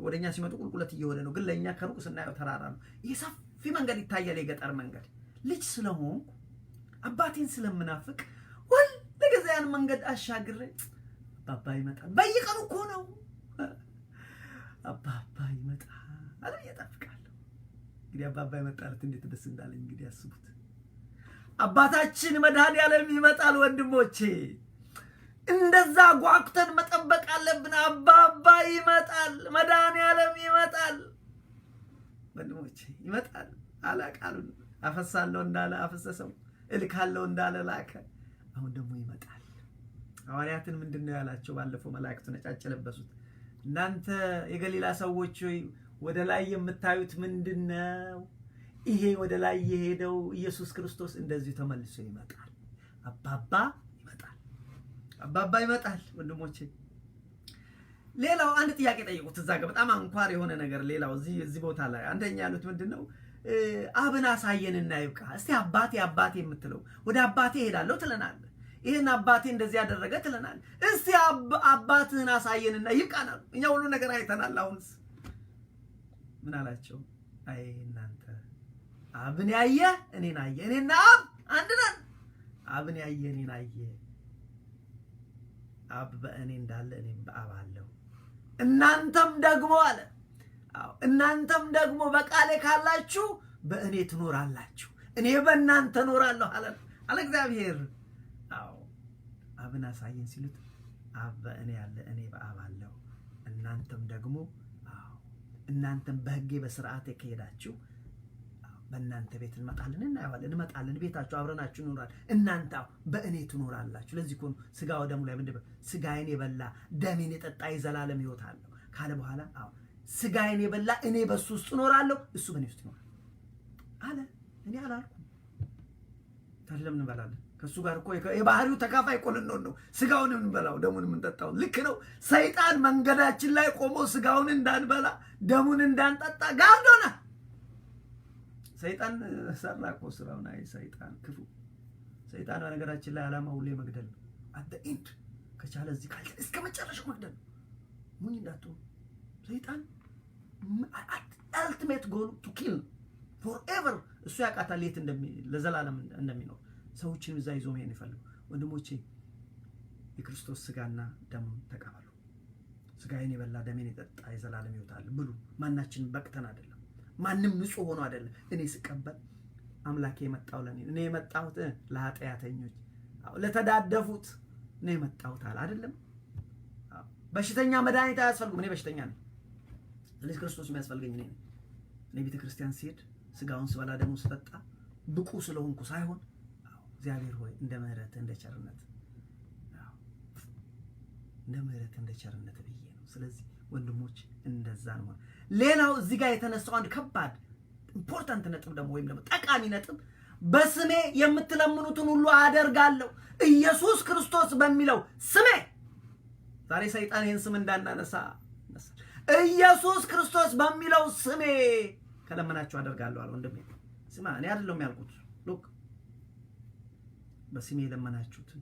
ወደኛ ሲመጡ ቁልቁለት እየወደ ነው፣ ግን ለኛ ከሩቅ ስናየው ተራራ ነው። ይሄ ሰፊ መንገድ ይታያል፣ የገጠር መንገድ። ልጅ ስለሆንኩ አባቴን ስለምናፍቅ ሁልጊዜ ያን መንገድ አሻግሬ አባባ ይመጣል፣ በየቀኑ እኮ ነው አባባ ይመጣል አለ እየጠብቃለሁ። እንግዲህ አባባ ይመጣል እንዴት ደስ እንዳለኝ እንግዲህ አስቡት። አባታችን መድኃኔዓለም ይመጣል ወንድሞቼ፣ እንደዛ ጓጉተን መጠበቅ አለብን። አባባ ይመጣል፣ መድኃኔዓለም ይመጣል ወንድሞቼ፣ ይመጣል አለ። ቃሉን አፈሳለሁ እንዳለ አፈሰሰው፣ እልካለሁ እንዳለ ላከ። አሁን ደግሞ ይመጣል። ሐዋርያትን ምንድነው ያላቸው? ባለፈው መላእክቱ ነጫጭ ለበሱት። እናንተ የገሊላ ሰዎች ሆይ ወደ ላይ የምታዩት ምንድነው? ይሄ ወደ ላይ የሄደው ኢየሱስ ክርስቶስ እንደዚህ ተመልሶ ይመጣል። አባባ ይመጣል፣ አባባ ይመጣል ወንድሞቼ። ሌላው አንድ ጥያቄ ጠይቁት እዛ ጋር በጣም አንኳር የሆነ ነገር። ሌላው እዚህ ቦታ ላይ አንደኛ ያሉት ምንድነው? አብን አሳየንና ይብቃ። እስቲ አባቴ አባቴ የምትለው ወደ አባቴ ሄዳለሁ ትለናለህ። ይሄን አባቴ እንደዚህ ያደረገ ትለናል። እስቲ አባትህን አሳየንና ይብቃናል። እኛ ሁሉ ነገር አይተናል። አሁንስ ምን አላቸው? አይ እናንተ አብን ያየ እኔን አየ፣ እኔና አብ አንድ ነን። አብን ያየ እኔን አየ። አብ በእኔ እንዳለ እኔም በአብ አለው። እናንተም ደግሞ አለ፣ አዎ እናንተም ደግሞ በቃሌ ካላችሁ በእኔ ትኖራላችሁ፣ እኔ በእናንተ እኖራለሁ አለ እግዚአብሔር። አዎ አብን አሳየን ሲሉት አብ በእኔ ያለ እኔ በአብ አለው። እናንተም ደግሞ አዎ እናንተም በሕጌ በሥርዓቴ ከሄዳችሁ በእናንተ ቤት እንመጣለን፣ እናየዋለን፣ እንመጣለን፣ ቤታችሁ አብረናችሁ እንኖራለን። እናንተ በእኔ ትኖራላችሁ። ለዚህ እኮ ነው ሥጋ ወደሙ ላይ ምንድነው ሥጋዬን የበላ ደሜን የጠጣ የዘላለም ሕይወት አለው ካለ በኋላ አዎ ሥጋዬን የበላ እኔ በሱ ውስጥ እኖራለሁ፣ እሱ በእኔ ውስጥ ይኖራል አለ። እኔ አላልኩም። ታዲያ ለምን እንበላለን? ከሱ ጋር እኮ የባህሪው ተካፋይ እኮ ልንሆን ነው። ሥጋውን እንበላው ደሙን የምንጠጣው ልክ ነው። ሰይጣን መንገዳችን ላይ ቆሞ ሥጋውን እንዳንበላ ደሙን እንዳንጠጣ ጋርዶና ሰይጣን ሰራ እኮ ስራውን። አይ ሰይጣን ክፉ ሰይጣን በነገራችን ላይ ዓላማ ሁሌ መግደል ነው። አት ኤንድ ከቻለ እዚህ ካልተ እስከ መጨረሻው መግደል ነው። ምን እንዳትሆኑ ሰይጣን ultimate goal to kill forever። እሱ ያቃታል የት ለዘላለም እንደሚኖር ሰዎችን እዛ ይዞ መሄድ ይፈልጋል። ወንድሞቼ የክርስቶስ ሥጋና ደም ተቀበሉ። ሥጋዬን የበላ ደሜን የጠጣ የዘላለም ሕይወት አለ ብሉ። ማናችን በቅተን አይደለም፣ ማንም ንጹህ ሆኖ አይደለም። እኔ ስቀበል አምላኬ የመጣው ለኔ፣ እኔ የመጣሁት ለኃጢአተኞች ለተዳደፉት ነው የመጣሁት አለ አይደለም። በሽተኛ መድኃኒት አያስፈልጉም። እኔ በሽተኛ ነኝ። ስለዚህ ክርስቶስ የሚያስፈልገኝ እኔ ነኝ። እኔ ቤተ ክርስቲያን ሲሄድ ሥጋውን ስበላ ደሙን ስጠጣ ብቁ ስለሆንኩ ሳይሆን እግዚአብሔር ሆይ እንደ ምሕረት እንደ ቸርነት እንደ ምሕረት እንደ ቸርነት ብዬ ነው። ስለዚህ ወንድሞች እንደዛ ነው። ሌላው እዚህ ጋር የተነሳው አንድ ከባድ ኢምፖርታንት ነጥብ ደግሞ ወይም ደግሞ ጠቃሚ ነጥብ በስሜ የምትለምኑትን ሁሉ አደርጋለሁ ኢየሱስ ክርስቶስ በሚለው ስሜ። ዛሬ ሰይጣን ይህን ስም እንዳናነሳ ኢየሱስ ክርስቶስ በሚለው ስሜ ከለመናችሁ አደርጋለሁ አለ። ወንድሜ ስማ፣ እኔ አይደለም ያልኩት። ሉክ በስሜ የለመናችሁትን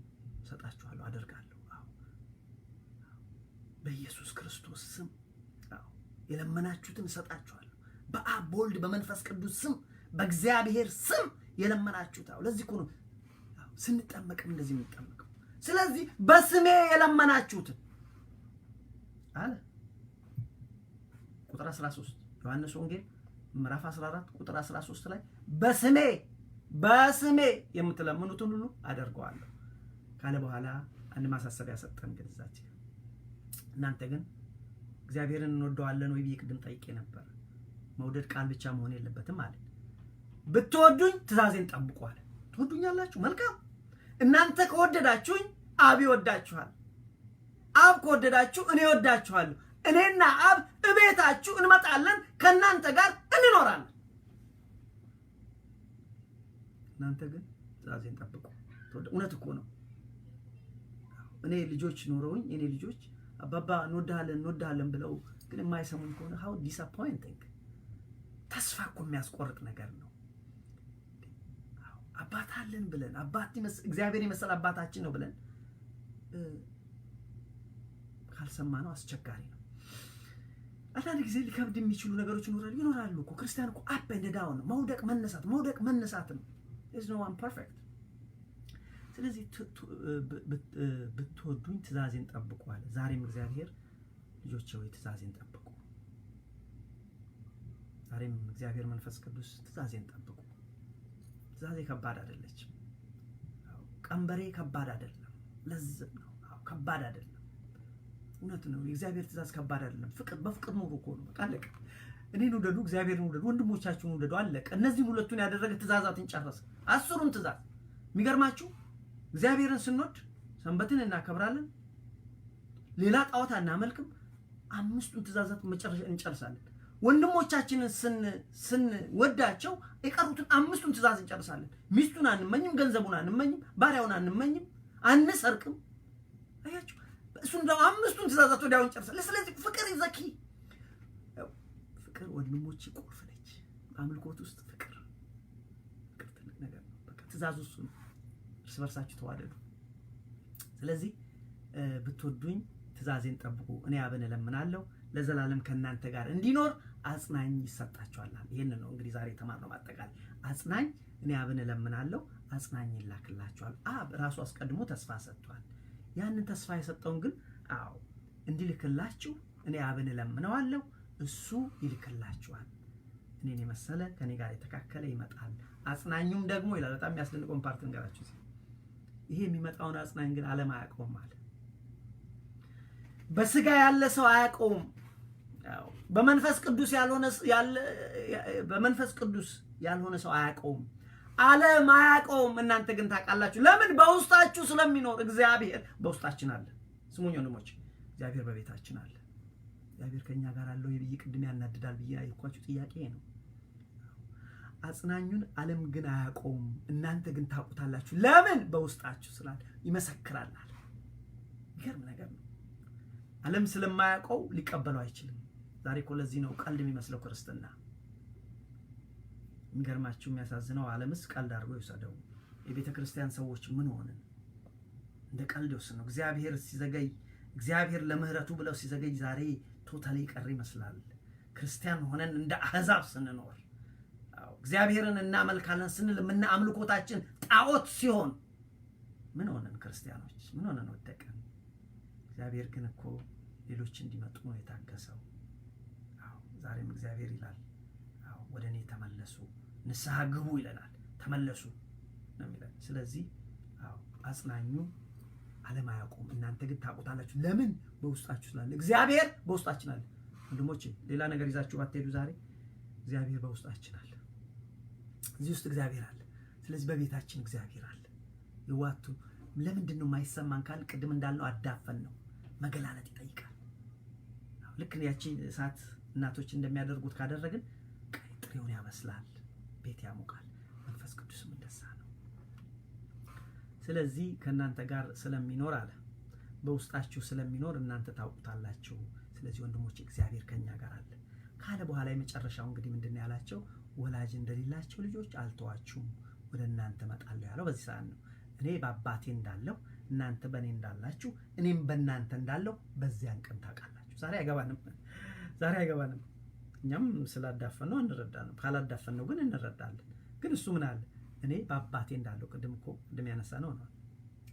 ሰጣችኋለሁ አደርጋለሁ። በኢየሱስ ክርስቶስ ስም የለመናችሁትን ሰጣችኋለሁ። በአብ በወልድ በመንፈስ ቅዱስ ስም በእግዚአብሔር ስም የለመናችሁት። ለዚህ እኮ ነው ስንጠመቅም እንደዚህ የምንጠመቀው። ስለዚህ በስሜ የለመናችሁትን አለ። ቁጥር 13 ዮሐንስ ወንጌል ምዕራፍ 14 ቁጥር 13 ላይ በስሜ የምትለምኑትን ሁሉ አደርገዋለሁ ካለ በኋላ አንድ ማሳሰቢያ ሰጠን። ግንዛቤ እናንተ ግን እግዚአብሔርን እንወደዋለን ወይ ብዬ ቅድም ጠይቄ ነበር። መውደድ ቃል ብቻ መሆን የለበትም ማለት ብትወዱኝ ትእዛዜን ጠብቁ አለ። ትወዱኛላችሁ፣ መልካም። እናንተ ከወደዳችሁኝ አብ ይወዳችኋል። አብ ከወደዳችሁ እኔ እወዳችኋለሁ። እኔና አብ እቤታችሁ እንመጣለን፣ ከእናንተ ጋር እንኖራለን። እናንተ ግን ትእዛዜን ጠብቁ። እውነት እኮ ነው። እኔ ልጆች ኖረውኝ እኔ ልጆች አባባ እንወድሃለን ብለው ግን የማይሰሙኝ ከሆነ how disappointing። ተስፋ እኮ የሚያስቆርጥ ነገር ነው። አባት አለን ብለን እግዚአብሔር የመሰለ አባታችን ነው ብለን ካልሰማነው አስቸጋሪ ነው። አንዳንድ ጊዜ ሊከብድ የሚችሉ ነገሮች ይኖራሉ እኮ። ክርስቲያን እኮ አፕ ኤንድ ዳውን ነው። መውደቅ መነሳት ነው። there's no one perfect። ስለዚህ ብትወዱኝ ትእዛዜን ጠብቁ አለ። ዛሬም እግዚአብሔር ልጆቼ ሆይ ትእዛዜን ጠብቁ። ዛሬም እግዚአብሔር መንፈስ ቅዱስ ትእዛዜን ጠብቁ። ትእዛዜ ከባድ አይደለችም። ቀንበሬ ከባድ አይደለም። ለዝም ነው። ከባድ አይደለም። እውነት ነው። የእግዚአብሔር ትእዛዝ ከባድ አይደለም። በፍቅር ኑሩ እኮ ነው። አለቀ። እኔን ውደዱ፣ እግዚአብሔርን ውደዱ፣ ወንድሞቻችሁን ውደዱ። አለቀ። እነዚህን ሁለቱን ያደረገ ትእዛዛትን ጨረሰ። 10ሩን ትእዛዝ። የሚገርማችሁ እግዚአብሔርን ስንወድ ሰንበትን እናከብራለን፣ ሌላ ጣዖት አናመልክም። 5ቱን ትእዛዛት መጨረሻ እንጨርሳለን። ወንድሞቻችንን ስንወዳቸው የቀሩትን 5ቱን ትእዛዝ እንጨርሳለን። ሚስቱን አንመኝም፣ ገንዘቡን አንመኝም፣ ባሪያውን አንመኝም፣ አንሰርቅም። አያችሁ፣ እሱን ደግሞ 5ቱን ትእዛዛት ወዲያው እንጨርሳለን። ስለዚህ ፍቅር ይዘኪ ፍቅር ወንድሞች ቁልፍ ነች። በአምልኮት ውስጥ ፍቅር ትልቅ ነገር ነው። በቃ ትእዛዙ እሱ ነው። እርስ በርሳችሁ ተዋደዱ። ስለዚህ ብትወዱኝ ትእዛዜን ጠብቁ። እኔ አብን እለምናለሁ ለዘላለም ከእናንተ ጋር እንዲኖር አጽናኝ ይሰጣችኋል። ይሄን ነው እንግዲህ ዛሬ የተማርነው። ማጠቃለያ አጽናኝ፣ እኔ አብን እለምናለሁ አጽናኝ ይላክላችኋል። አብ ራሱ አስቀድሞ ተስፋ ሰጥቷል። ያንን ተስፋ የሰጠውን ግን እንዲልክላችሁ እኔ አብን እለምነዋለሁ፣ እሱ ይልክላችኋል። እኔን የመሰለ ከኔ ጋር የተካከለ ይመጣል፣ አጽናኙም ደግሞ ይላል። በጣም የሚያስደንቀውን ፓርት እንገራችሁ። ይሄ የሚመጣውን አጽናኝ ግን ዓለም አያውቀውም ማለት በስጋ ያለ ሰው አያውቀውም። በመንፈስ ቅዱስ ያልሆነ ሰው አያውቀውም። ዓለም አያውቀውም። እናንተ ግን ታውቃላችሁ። ለምን? በውስጣችሁ ስለሚኖር። እግዚአብሔር በውስጣችን አለ። ስሙኝ ወንድሞች፣ እግዚአብሔር በቤታችን አለ። እግዚአብሔር ከኛ ጋር አለው። ይብይ ቅድም ያናድዳል ብዬ አይኳችሁ ጥያቄ ነው። አጽናኙን ዓለም ግን አያውቀውም፣ እናንተ ግን ታውቁታላችሁ። ለምን? በውስጣችሁ ስላለ ይመሰክራል። ይገርም ነገር ነው። ዓለም ስለማያውቀው ሊቀበለው አይችልም። ዛሬ እኮ ለዚህ ነው ቀልድ የሚመስለው ክርስትና። የሚገርማችሁ የሚያሳዝነው ዓለምስ ቀልድ አድርጎ ይወሰደው። የቤተ ክርስቲያን ሰዎች ምን ሆነን እንደ ቀልድ ይወስነው። እግዚአብሔር ሲዘገይ፣ እግዚአብሔር ለምህረቱ ብለው ሲዘገይ ዛሬ ቶታሊ ቀር ይመስላል። ክርስቲያን ሆነን እንደ አህዛብ ስንኖር፣ እግዚአብሔርን እናመልካለን ስንል አምልኮታችን ጣዖት ሲሆን ምን ሆነን ክርስቲያኖች ምን ሆነን ወደቀን። እግዚአብሔር ግን እኮ ሌሎች እንዲመጡ ነው የታገሰው። ዛሬም እግዚአብሔር ይላል ወደ እኔ ተመለሱ፣ ንስሐ ግቡ ይለናል። ተመለሱ ነው የሚለን። ስለዚህ አጽናኙ ዓለም አያውቁም፣ እናንተ ግን ታውቁታላችሁ። ለምን? በውስጣችሁ ስላለ። እግዚአብሔር በውስጣችን አለ። ወንድሞቼ ሌላ ነገር ይዛችሁ ባትሄዱ ዛሬ እግዚአብሔር በውስጣችን አለ። እዚህ ውስጥ እግዚአብሔር አለ። ስለዚህ በቤታችን እግዚአብሔር አለ። ይዋቱ ለምንድን ነው የማይሰማን ካል ቅድም እንዳልነው አዳፈን ነው፣ መገላለጥ ይጠይቃል። ልክ ያቺ እሳት እናቶች እንደሚያደርጉት ካደረግን ጥሬውን ያበስላል፣ ቤት ያሞቃል። መንፈስ ቅዱስም እንደዛ ነው። ስለዚህ ከእናንተ ጋር ስለሚኖር አለ፣ በውስጣችሁ ስለሚኖር እናንተ ታውቁታላችሁ። ስለዚህ ወንድሞቼ እግዚአብሔር ከኛ ጋር አለ ካለ በኋላ የመጨረሻው እንግዲህ ምንድን ነው ያላቸው? ወላጅ እንደሌላቸው ልጆች አልተዋችሁም፣ ወደ እናንተ እመጣለሁ ያለው በዚህ ሰዓት ነው። እኔ በአባቴ እንዳለው እናንተ በእኔ እንዳላችሁ እኔም በእናንተ እንዳለው በዚያን ቀን ታውቃላችሁ። ዛሬ አይገባንም። እኛም ስላዳፈነው እንረዳለን፣ ካላዳፈነው ግን እንረዳለን። ግን እሱ ምን አለ? እኔ በአባቴ እንዳለው ቅድም ያነሳ ነው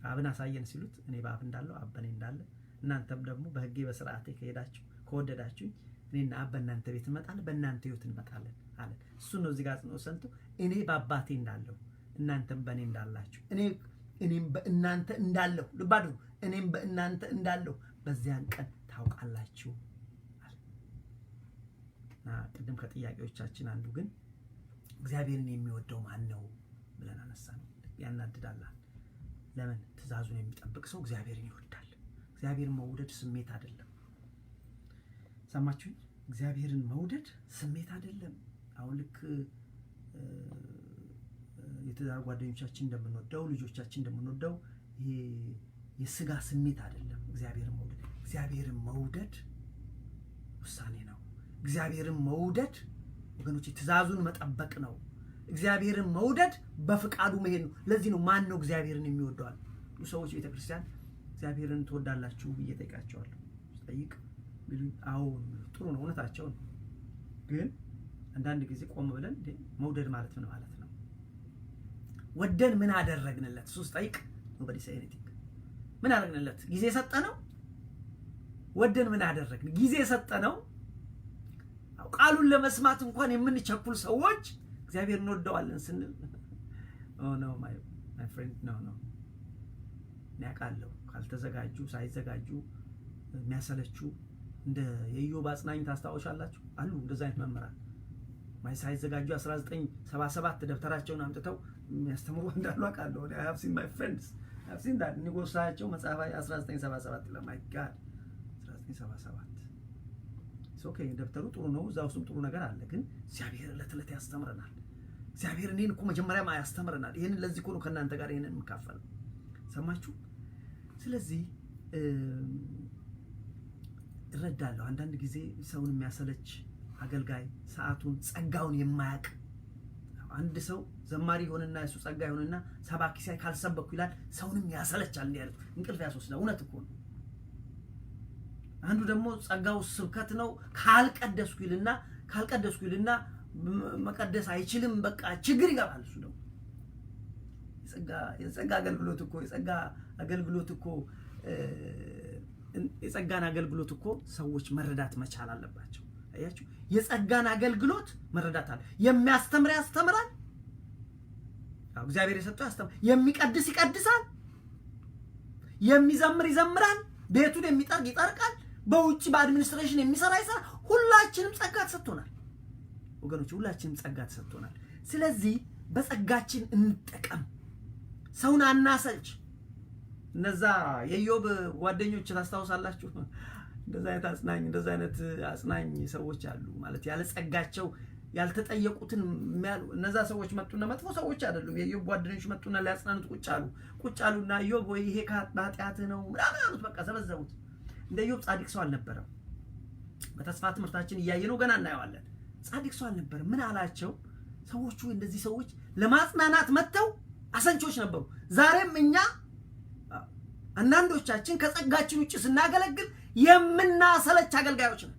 አብን አሳየን ሲሉት እኔ በአብ እንዳለው አብ በእኔ እንዳለ እናንተም ደግሞ በሕጌ በሥርዓቴ ከሄዳችሁ ከወደዳችሁኝ እኔና አብ በእናንተ ቤት እንመጣለን፣ በእናንተ ሕይወት እንመጣለን አለ። እሱ ነው እዚህ ጋር አጽንኦት ሰጥቶ እኔ በአባቴ እንዳለው እናንተም በእኔ እንዳላችሁ እኔም በእናንተ እንዳለሁ ልብ አድርጉ፣ እኔም በእናንተ እንዳለሁ በዚያን ቀን ታውቃላችሁ አለ። ቅድም ከጥያቄዎቻችን አንዱ ግን እግዚአብሔርን የሚወደው ማን ነው ብለን አነሳን። ያናድዳል። ለምን? ትእዛዙን የሚጠብቅ ሰው እግዚአብሔርን ይወዳል። እግዚአብሔርን መውደድ ስሜት አይደለም። ሰማችሁ? እግዚአብሔርን መውደድ ስሜት አይደለም። አሁን ልክ የትዳር ጓደኞቻችን እንደምንወደው ልጆቻችን እንደምንወደው ይሄ የስጋ ስሜት አይደለም። እግዚአብሔርን መውደድ ውሳኔ ነው። እግዚአብሔርን መውደድ ወገኖች ትእዛዙን መጠበቅ ነው። እግዚአብሔርን መውደድ በፍቃዱ መሄድ ነው። ለዚህ ነው ማን ነው እግዚአብሔርን የሚወደዋል? ብዙ ሰዎች ቤተክርስቲያን እግዚአብሔርን ትወዳላችሁ ብዬ ጠይቃቸዋለሁ። ጠይቅ ቢሉኝ አዎ ጥሩ ነው፣ እውነታቸው ነው። ግን አንዳንድ ጊዜ ቆም ብለን መውደድ ማለት ምን ማለት ነው? ወደን ምን አደረግንለት? ሱስ ጠይቅ nobody say anything። ምን አደረግንለት? ጊዜ ሰጠነው? ወደን ምን አደረግን? ጊዜ ሰጠነው? ቃሉን ለመስማት እንኳን የምንቸኩል ሰዎች እግዚአብሔር እንወደዋለን ስንል no my friend no ያቃለው ካልተዘጋጁ ሳይዘጋጁ የሚያሰለቹ እንደ የኢዮብ አጽናኝ ታስታውሻላችሁ አሉ። እንደዛ አይነት መምህራን ሳይዘጋጁ 1977 ደብተራቸውን አምጥተው የሚያስተምሩ እንዳሉ አውቃለሁ። I have seen my friends, I have seen that ንጉሳቸው መጽሐፍ 1977 ይላል። my god 1977 ኦኬ ደብተሩ ጥሩ ነው፣ እዛ ውስጥም ጥሩ ነገር አለ። ግን እግዚአብሔር ለተለት ያስተምረናል። እግዚአብሔር እኔን እኮ መጀመሪያም ያስተምረናል። ይሄንን ለዚህ እኮ ነው ከእናንተ ጋር ይሄንን የምካፈለው። ሰማችሁ? ስለዚህ እረዳለሁ። አንዳንድ ጊዜ ሰውን የሚያሰለች አገልጋይ ሰዓቱን ጸጋውን የማያቅ አንድ ሰው ዘማሪ ሆነና እሱ ጸጋ ሆነና ሰባኪ ሳይ ካልሰበኩ ይላል። ሰውንም ያሰለቻል። እንዴ ያሉት እንቅልፍ ያስወስዳል። እውነት እኮ ነው። አንዱ ደግሞ ጸጋው ስብከት ነው ካልቀደስኩ ይልና መቀደስ አይችልም። በቃ ችግር ይገባል። እሱ ደግሞ የጸጋን አገልግሎት እኮ ሰዎች መረዳት መቻል አለባቸው። አያችሁ? የጸጋን አገልግሎት መረዳት አለ። የሚያስተምር ያስተምራል። እግዚአብሔር የሰጠው ያስተምራል። የሚቀድስ ይቀድሳል። የሚዘምር ይዘምራል። ቤቱን የሚጠርግ ይጠርቃል። በውጭ በአድሚኒስትሬሽን የሚሰራ ይሰራ። ሁላችንም ጸጋ ተሰጥቶናል ወገኖች፣ ሁላችንም ጸጋ ተሰጥቶናል። ስለዚህ በጸጋችን እንጠቀም። ሰውን አናሰልች። እነዛ የኢዮብ ጓደኞች ታስታውሳላችሁ? እንደዛ አይነት አጽናኝ ሰዎች አሉ። ማለት ያለ ጸጋቸው ያልተጠየቁትን እነዛ ሰዎች መጡና መጥፎ ሰዎች አይደሉም። የኢዮብ ጓደኞች መጡና ሊያጽናኑት ቁጭ አሉና ኢዮብ ወይ ይሄ ከኃጢአትህ ነው ምናምን አሉት። በቃ ሰበዘቡት። እንደ ኢዮብ ጻድቅ ሰው አልነበረም። በተስፋ ትምህርታችን እያየነው ገና እናየዋለን። ጻድቅ ሰው አልነበረም። ምን አላቸው? ሰዎቹ እንደዚህ ሰዎች ለማጽናናት መጥተው አሰንቾች ነበሩ። ዛሬም እኛ አንዳንዶቻችን ከጸጋችን ውጭ ስናገለግል የምናሰለች አገልጋዮች ነን።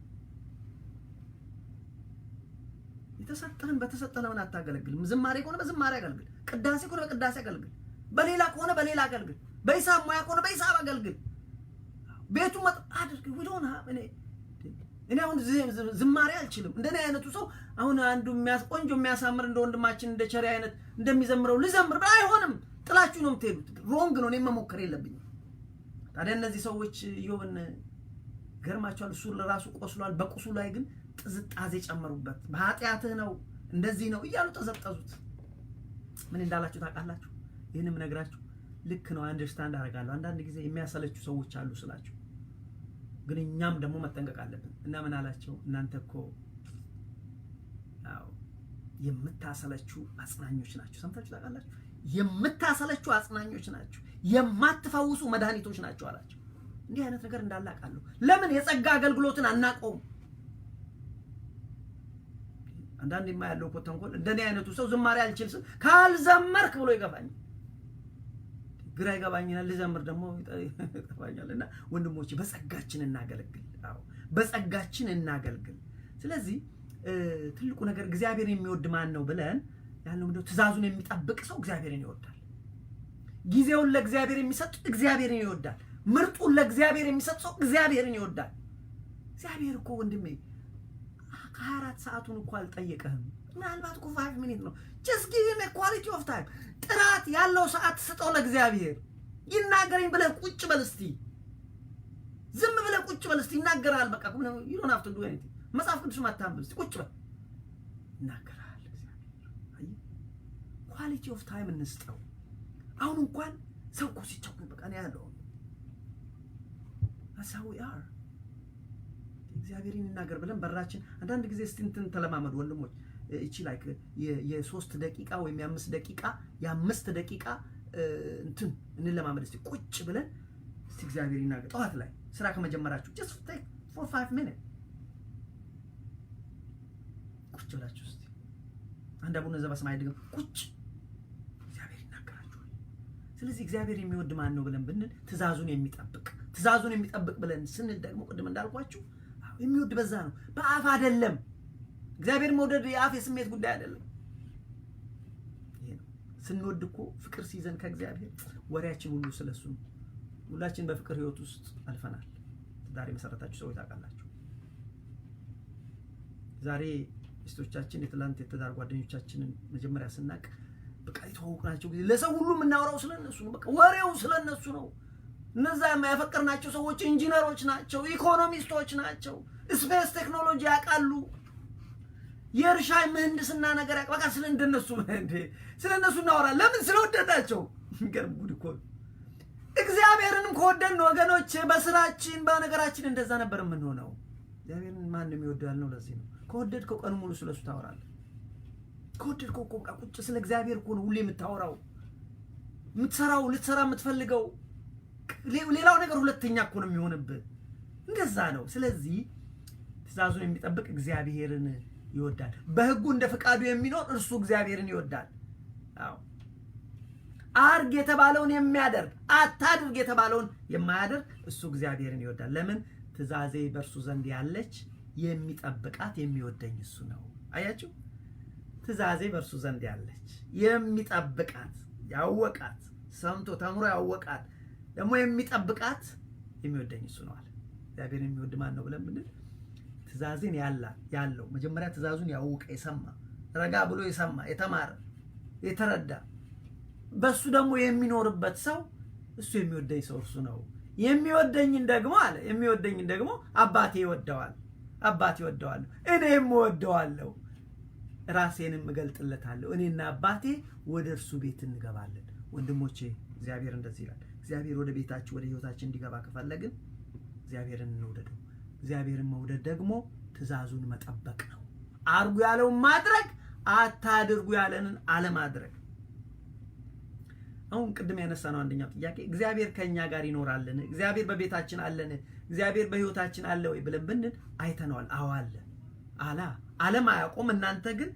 በተሰጠህ ለምን አታገለግልም? ዝማሬ ከሆነ በዝማሬ አገልግል፣ ቅዳሴ ከሆነ በቅዳሴ አገልግል፣ በሌላ ከሆነ በሌላ አገልግል፣ በሂሳብ ሙያ ከሆነ በሂሳብ አገልግል። ቤቱ አድርግ ዊዶና እኔ አሁን ዝማሬ አልችልም። እንደኔ አይነቱ ሰው አሁን አንዱ ቆንጆ የሚያሳምር እንደ ወንድማችን እንደ ቸሪ አይነት እንደሚዘምረው ልዘምር አይሆንም። ጥላችሁ ነው የምትሄዱት። ሮንግ ነው። እኔ መሞከር የለብኝም። ታዲያ እነዚህ ሰዎች ኢዮብን ገርማቸዋል። እሱ ለራሱ ቆስሏል። በቁሱ ላይ ግን ጥዝጣዜ ጨመሩበት። በኃጢአትህ ነው እንደዚህ ነው እያሉ ተዘጠዙት። ምን እንዳላችሁ ታውቃላችሁ? ይህንም ነግራችሁ ልክ ነው አንደርስታንድ አደርጋለሁ። አንዳንድ ጊዜ የሚያሰለቹ ሰዎች አሉ ስላችሁ፣ ግን እኛም ደግሞ መጠንቀቅ አለብን። እና ምን አላቸው? እናንተ እኮ የምታሰለቹ አጽናኞች ናችሁ። ሰምታችሁ ታውቃላችሁ? የምታሰለቹ አጽናኞች ናችሁ፣ የማትፈውሱ መድኃኒቶች ናችሁ አላቸው። እንዲህ አይነት ነገር እንዳለ አውቃለሁ። ለምን የጸጋ አገልግሎትን አናቆም? አንዳንድ የማያለው እኮ ተንኮል እንደኔ አይነቱ ሰው ዝማሬ አልችልም ካልዘመርክ ብሎ ይገፋኝ። ግራ ይገባኛል፣ ልዘምር ደግሞ ይጠፋኛልና ወንድሞቼ በጸጋችን እናገልግል። አዎ በጸጋችን እናገልግል። ስለዚህ ትልቁ ነገር እግዚአብሔር የሚወድ ማን ነው ብለን ያለው ምንድነው? ትእዛዙን የሚጠብቅ ሰው እግዚአብሔርን ይወዳል። ጊዜውን ለእግዚአብሔር የሚሰጥ እግዚአብሔርን ይወዳል። ምርጡን ለእግዚአብሔር የሚሰጥ ሰው እግዚአብሔርን ይወዳል። እግዚአብሔር እኮ ወንድሜ 24 ሰዓቱን እኮ አልጠየቀህም። ምናልባት እኮ 5 ሚኒት ነው። just give him a quality of time። ጥራት ያለው ሰዓት ስጠው ለእግዚአብሔር። ይናገረኝ ብለህ ቁጭ በል እስቲ። ዝም ብለህ ቁጭ በል እስቲ። ይናገራል። በቃ you don't have to do anything። መጽሐፍ ቅዱስ ማታንበብ እስቲ ቁጭ በል። ይናገራል እግዚአብሔር። አይ quality of time እንስጠው። አሁን እንኳን ሰው እኮ ሲቸኩል በቃ ነው ያለው። that's how we are። እግዚአብሔርን ይናገር ብለን በራችን አንዳንድ ጊዜ እስቲ እንትን ተለማመዱ ወንድሞች። እቺ ላይክ የ3 ደቂቃ ወይም የ5 ደቂቃ የ5 ደቂቃ እንትን እንለማመድ እስቲ ቁጭ ብለን እስቲ እግዚአብሔር ይናገር። ጠዋት ላይ ስራ ከመጀመራችሁ just take 4-5 minutes ቁጭ ብላችሁ እስቲ አንድ አቡነ ዘበሰማይ ደግሞ ቁጭ እግዚአብሔር ይናገራችኋል። ስለዚህ እግዚአብሔር የሚወድ ማን ነው ብለን ብንል ትእዛዙን የሚጠብቅ ብለን ስንል ደግሞ ቅድም እንዳልኳችሁ የሚወድ በዛ ነው፣ በአፍ አይደለም። እግዚአብሔር መውደድ የአፍ የስሜት ጉዳይ አይደለም። ይሄ ነው ስንወድ እኮ ፍቅር ሲይዘን ከእግዚአብሔር ወሬያችን ሁሉ ስለሱ ነው። ሁላችን በፍቅር ህይወት ውስጥ አልፈናል። ዛሬ መሰረታችሁ ሰዎች ታውቃላችሁ። ዛሬ ሚስቶቻችን የትላንት የትዳር ጓደኞቻችንን መጀመሪያ ስናቅ በቃ የተዋወቅናቸው ጊዜ ለሰው ሁሉ የምናወራው ስለነሱ ነው። በቃ ወሬው ስለነሱ ነው። እነዛ ያፈቀርናቸው ሰዎች ኢንጂነሮች ናቸው፣ ኢኮኖሚስቶች ናቸው፣ ስፔስ ቴክኖሎጂ ያውቃሉ፣ የእርሻ ምህንድስና ነገር ያውቃሉ። በቃ ስለነሱ እናወራለን። ለምን? ስለወደዳቸው። ገርም ጉድ እኮ እግዚአብሔርንም ከወደድን ወገኖች በስራችን በነገራችን እንደዛ ነበር የምንሆነው። እግዚአብሔርን ማን የሚወደው ያልነው ለዚህ ነው። ከወደድከው ቀን ሙሉ ስለሱ ታወራለህ። ከወደድከው እኮ በቃ ቁጭ ስለ እግዚአብሔር እኮ ነው ሁሌ የምታወራው፣ የምትሰራው፣ ልትሰራ የምትፈልገው። ሌላው ነገር ሁለተኛ እኮ ነው የሚሆንብህ። እንደዛ ነው። ስለዚህ ትእዛዙን የሚጠብቅ እግዚአብሔርን ይወዳል። በሕጉ እንደ ፈቃዱ የሚኖር እርሱ እግዚአብሔርን ይወዳል። አዎ አርግ የተባለውን የሚያደርግ አታድርግ የተባለውን የማያደርግ እሱ እግዚአብሔርን ይወዳል። ለምን? ትእዛዜ በእርሱ ዘንድ ያለች የሚጠብቃት የሚወደኝ እሱ ነው። አያችሁ? ትእዛዜ በእርሱ ዘንድ ያለች የሚጠብቃት፣ ያወቃት፣ ሰምቶ ተምሮ ያወቃት ደግሞ የሚጠብቃት የሚወደኝ እሱ ነው አለ። እግዚአብሔርን የሚወድ ማን ነው ብለን ብንል ትእዛዜን ያለው መጀመሪያ ትእዛዙን ያወቀ የሰማ ረጋ ብሎ የሰማ የተማረ የተረዳ በሱ ደግሞ የሚኖርበት ሰው እሱ የሚወደኝ ሰው እርሱ ነው። የሚወደኝን ደግሞ አባቴ ይወደዋል፣ እኔም እወደዋለሁ፣ ራሴንም እገልጥለታለሁ። እኔና አባቴ ወደ እርሱ ቤት እንገባለን። ወንድሞቼ እግዚአብሔር እንደዚህ ይላል። እግዚአብሔር ወደ ቤታችን ወደ ህይወታችን እንዲገባ ከፈለግን እግዚአብሔርን እንውደደው። እግዚአብሔርን መውደድ ደግሞ ትእዛዙን መጠበቅ ነው። አርጉ ያለውን ማድረግ፣ አታድርጉ ያለንን አለማድረግ። አሁን ቅድም ያነሳነው አንደኛው ጥያቄ እግዚአብሔር ከኛ ጋር ይኖራልን? እግዚአብሔር በቤታችን አለን? እግዚአብሔር በህይወታችን አለ ወይ ብለን ብንል አይተነዋል። አዎ አለ። ዓለም አያውቁም፣ እናንተ ግን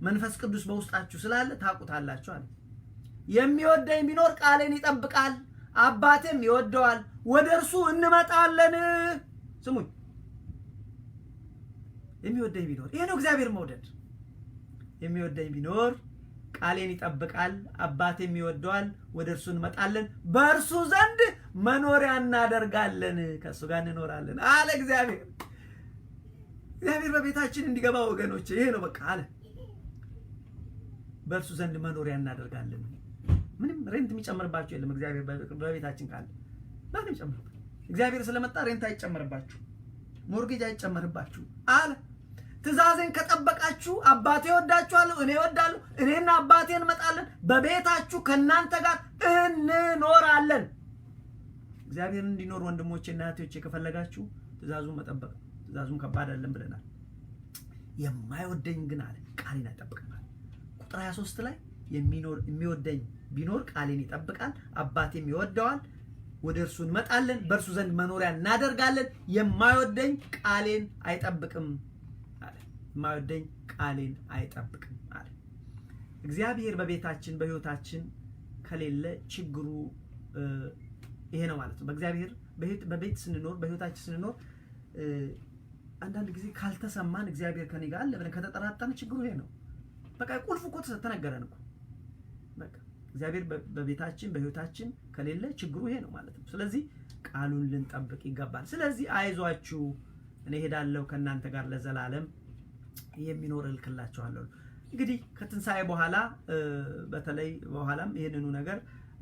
መንፈስ ቅዱስ በውስጣችሁ ስላለ ታውቁታላችሁ አለ። የሚወደኝ ቢኖር ቃሌን ይጠብቃል፣ አባቴም ይወደዋል፣ ወደ እርሱ እንመጣለን። ስሙኝ፣ የሚወደኝ ቢኖር ይሄ ነው እግዚአብሔር መውደድ። የሚወደኝ ቢኖር ቃሌን ይጠብቃል፣ አባቴም ይወደዋል፣ ወደ እርሱ እንመጣለን፣ በእርሱ ዘንድ መኖሪያ እናደርጋለን፣ ከእሱ ጋር እንኖራለን አለ እግዚአብሔር። እግዚአብሔር በቤታችን እንዲገባ ወገኖች ይሄ ነው በቃ አለ። በእርሱ ዘንድ መኖሪያ እናደርጋለን። ምንም ሬንት የሚጨምርባችሁ የለም። እግዚአብሔር በቤታችን ካለ ማንም ጨምርባችሁ። እግዚአብሔር ስለመጣ ሬንት አይጨምርባችሁ፣ ሞርጌጅ አይጨምርባችሁ አለ። ትእዛዜን ከጠበቃችሁ አባቴ ይወዳችኋል፣ እኔ እወዳለሁ፣ እኔና አባቴ እንመጣለን፣ በቤታችሁ ከእናንተ ጋር እንኖራለን። እግዚአብሔር እንዲኖር ወንድሞቼ እና እህቶቼ ከፈለጋችሁ ትእዛዙን መጠበቅ። ትእዛዙን ከባድ አይደለም ብለናል። የማይወደኝ ግን አለ ቃሌን አይጠብቅም። ቁጥር 23 ላይ የሚወደኝ ቢኖር ቃሌን ይጠብቃል፣ አባቴም ይወደዋል፣ ወደ እርሱ እንመጣለን፣ በእርሱ ዘንድ መኖሪያ እናደርጋለን። የማይወደኝ ቃሌን አይጠብቅም አለ። የማይወደኝ ቃሌን አይጠብቅም አለ። እግዚአብሔር በቤታችን በህይወታችን ከሌለ ችግሩ ይሄ ነው ማለት ነው። በእግዚአብሔር በቤት ስንኖር በህይወታችን ስንኖር አንዳንድ ጊዜ ካልተሰማን እግዚአብሔር ከኔ ጋር አለ ብለን ከተጠራጠርን ችግሩ ይሄ ነው። በቃ ቁልፉ እኮ ተነገረን እኮ በቃ እግዚአብሔር በቤታችን በህይወታችን ከሌለ ችግሩ ይሄ ነው ማለት ነው። ስለዚህ ቃሉን ልንጠብቅ ይገባል። ስለዚህ አይዟችሁ እኔ ሄዳለሁ ከእናንተ ጋር ለዘላለም የሚኖር እልክላችኋለሁ። እንግዲህ ከትንሣኤ በኋላ በተለይ በኋላም ይሄንኑ ነገር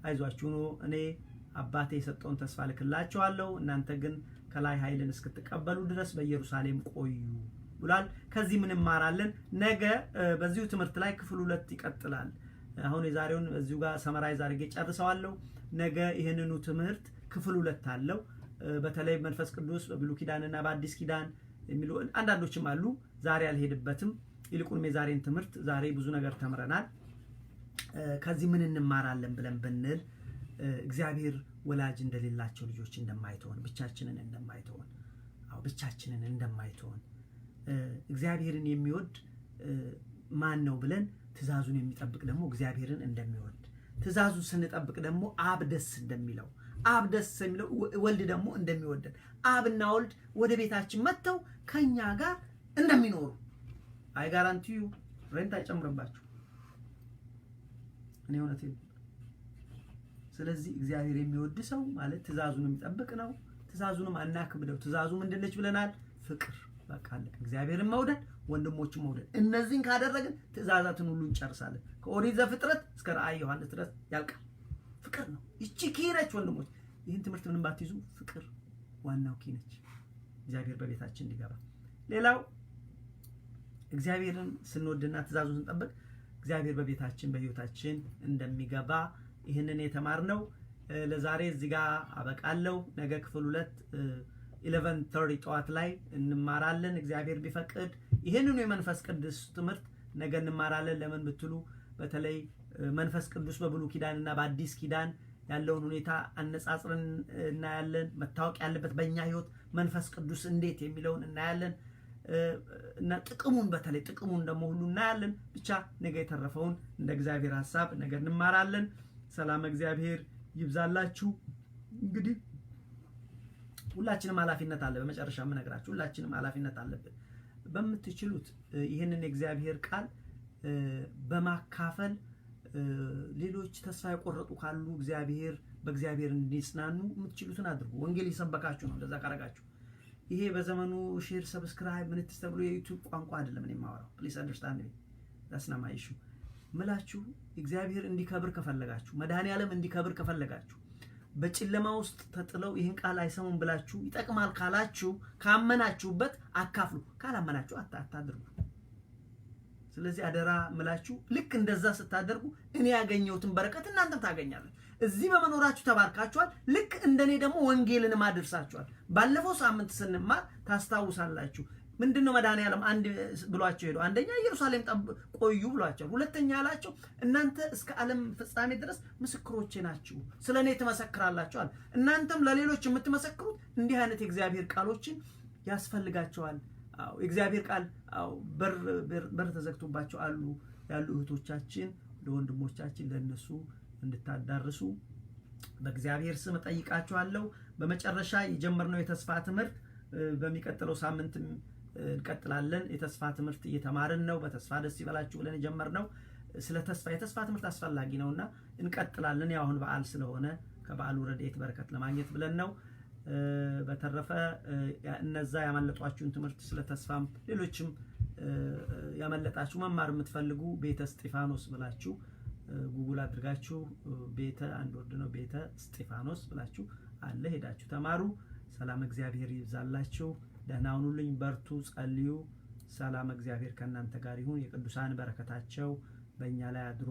አይዟችሁ ነው እኔ አባቴ የሰጠውን ተስፋ ልክላችኋለሁ፣ እናንተ ግን ከላይ ኃይልን እስክትቀበሉ ድረስ በኢየሩሳሌም ቆዩ ብሏል። ከዚህ ምን እንማራለን? ነገ በዚሁ ትምህርት ላይ ክፍል 2 ይቀጥላል። አሁን የዛሬውን እዚሁ ጋር ሰመራይዝ አድርጌ ጨርሰዋለሁ። ነገ ይሄንኑ ትምህርት ክፍል 2 አለው። በተለይ መንፈስ ቅዱስ በብሉይ ኪዳንና በአዲስ ኪዳን የሚሉ አንዳንዶችም አሉ። ዛሬ አልሄድበትም። ይልቁንም የዛሬን ትምህርት ዛሬ ብዙ ነገር ተምረናል። ከዚህ ምን እንማራለን ብለን ብንል እግዚአብሔር ወላጅ እንደሌላቸው ልጆች እንደማይተውን፣ ብቻችንን እንደማይተውን፣ ብቻችንን እንደማይተውን፣ እግዚአብሔርን የሚወድ ማን ነው ብለን ትእዛዙን የሚጠብቅ ደግሞ እግዚአብሔርን እንደሚወድ፣ ትእዛዙን ስንጠብቅ ደግሞ አብ ደስ እንደሚለው፣ አብ ደስ የሚለው ወልድ ደግሞ እንደሚወደን፣ አብና ወልድ ወደ ቤታችን መጥተው ከኛ ጋር እንደሚኖሩ አይ ጋራንቲዩ ሬንት አይጨምርባችሁ። እኔ እውነቴን። ስለዚህ እግዚአብሔር የሚወድ ሰው ማለት ትእዛዙን የሚጠብቅ ነው። ትእዛዙንም አናክብደው። ትእዛዙ ምንድነች ብለናል? ፍቅር። በቃ አለቀ። እግዚአብሔርን መውደድ፣ ወንድሞችን መውደድ። እነዚህን ካደረግን ትእዛዛትን ሁሉ እንጨርሳለን። ከኦሪት ዘፍጥረት እስከ ራእይ ዮሐንስ ድረስ ያልቃል። ፍቅር ነው። ይቺ ኪ ነች ወንድሞች። ይህን ትምህርት ምንም ባትይዙ ፍቅር ዋናው ኪ ነች። እግዚአብሔር በቤታችን እንዲገባ። ሌላው እግዚአብሔርን ስንወድና ትእዛዙን ስንጠብቅ እግዚአብሔር በቤታችን በህይወታችን እንደሚገባ ይህንን የተማርነው ለዛሬ እዚህ ጋር አበቃለሁ። ነገ ክፍል 2 11:30 ጠዋት ላይ እንማራለን እግዚአብሔር ቢፈቅድ። ይህንኑ የመንፈስ ቅዱስ ትምህርት ነገ እንማራለን። ለምን ብትሉ በተለይ መንፈስ ቅዱስ በብሉይ ኪዳንና በአዲስ ኪዳን ያለውን ሁኔታ አነጻጽረን እናያለን። መታወቅ ያለበት በእኛ ህይወት መንፈስ ቅዱስ እንዴት የሚለውን እናያለን እና ጥቅሙን በተለይ ጥቅሙን ደግሞ ሁሉ እናያለን። ብቻ ነገ የተረፈውን እንደ እግዚአብሔር ሐሳብ ነገ እንማራለን። ሰላም እግዚአብሔር ይብዛላችሁ። እንግዲህ ሁላችንም ኃላፊነት አለ። በመጨረሻ የምነግራችሁ ሁላችንም ኃላፊነት አለብን። በምትችሉት ይህንን የእግዚአብሔር ቃል በማካፈል ሌሎች ተስፋ የቆረጡ ካሉ በእግዚአብሔር እንዲጽናኑ የምትችሉትን አድርጉ። ወንጌል ይሰበካችሁ ነው። እንደዛ ካረጋችሁ ይሄ በዘመኑ ሼር ሰብስክራይብ ምን ተስተብሎ የዩቲዩብ ቋንቋ አይደለም እኔ የማወራው። ፕሊዝ አንደርስታንድ ሚ ዳትስ ናት ማይ ኢሹ። ምላችሁ እግዚአብሔር እንዲከብር ከፈለጋችሁ፣ መድኃኔዓለም እንዲከብር ከፈለጋችሁ፣ በጨለማ ውስጥ ተጥለው ይህን ቃል አይሰሙም ብላችሁ ይጠቅማል ካላችሁ ካመናችሁበት አካፍሉ፣ ካላመናችሁ አታድርጉ። ስለዚህ አደራ ምላችሁ ልክ እንደዛ ስታደርጉ እኔ ያገኘሁትን በረከት እናንተም ታገኛላችሁ። እዚህ በመኖራችሁ ተባርካችኋል። ልክ እንደኔ ደግሞ ወንጌልን ማድረሳችኋል። ባለፈው ሳምንት ስንማር ታስታውሳላችሁ። ምንድነው መድኃኔዓለም አንድ ብሏቸው ሄዶ አንደኛ ኢየሩሳሌም ቆዩ ብሏቸው፣ ሁለተኛ ያላቸው እናንተ እስከ ዓለም ፍጻሜ ድረስ ምስክሮቼ ናችሁ፣ ስለኔ ትመሰክራላችኋል። እናንተም ለሌሎች የምትመሰክሩት እንዲህ አይነት የእግዚአብሔር ቃሎችን ያስፈልጋቸዋል። የእግዚአብሔር ቃል በር ተዘግቶባቸው ያሉ እህቶቻችን ለወንድሞቻችን ለነሱ እንድታዳርሱ በእግዚአብሔር ስም ጠይቃችኋለሁ። በመጨረሻ የጀመርነው የተስፋ ትምህርት በሚቀጥለው ሳምንት እንቀጥላለን። የተስፋ ትምህርት እየተማርን ነው። በተስፋ ደስ ይበላችሁ ብለን የጀመርነው ስለ የተስፋ ትምህርት አስፈላጊ ነውና እንቀጥላለን። ያው አሁን በዓል ስለሆነ ከበዓሉ ረድኤት በረከት ለማግኘት ብለን ነው። በተረፈ እነዛ ያመለጧችሁን ትምህርት ስለ ተስፋም ሌሎችም ያመለጣችሁ መማር የምትፈልጉ ቤተ እስጢፋኖስ ብላችሁ ጉግል አድርጋችሁ ቤተ አንድ ወርድ ነው ቤተ እስጢፋኖስ ብላችሁ አለ ሄዳችሁ ተማሩ። ሰላም እግዚአብሔር ይብዛላችሁ። ደህና ሁኑልኝ። በርቱ፣ ጸልዩ። ሰላም እግዚአብሔር ከእናንተ ጋር ይሁን። የቅዱሳን በረከታቸው በእኛ ላይ አድሮ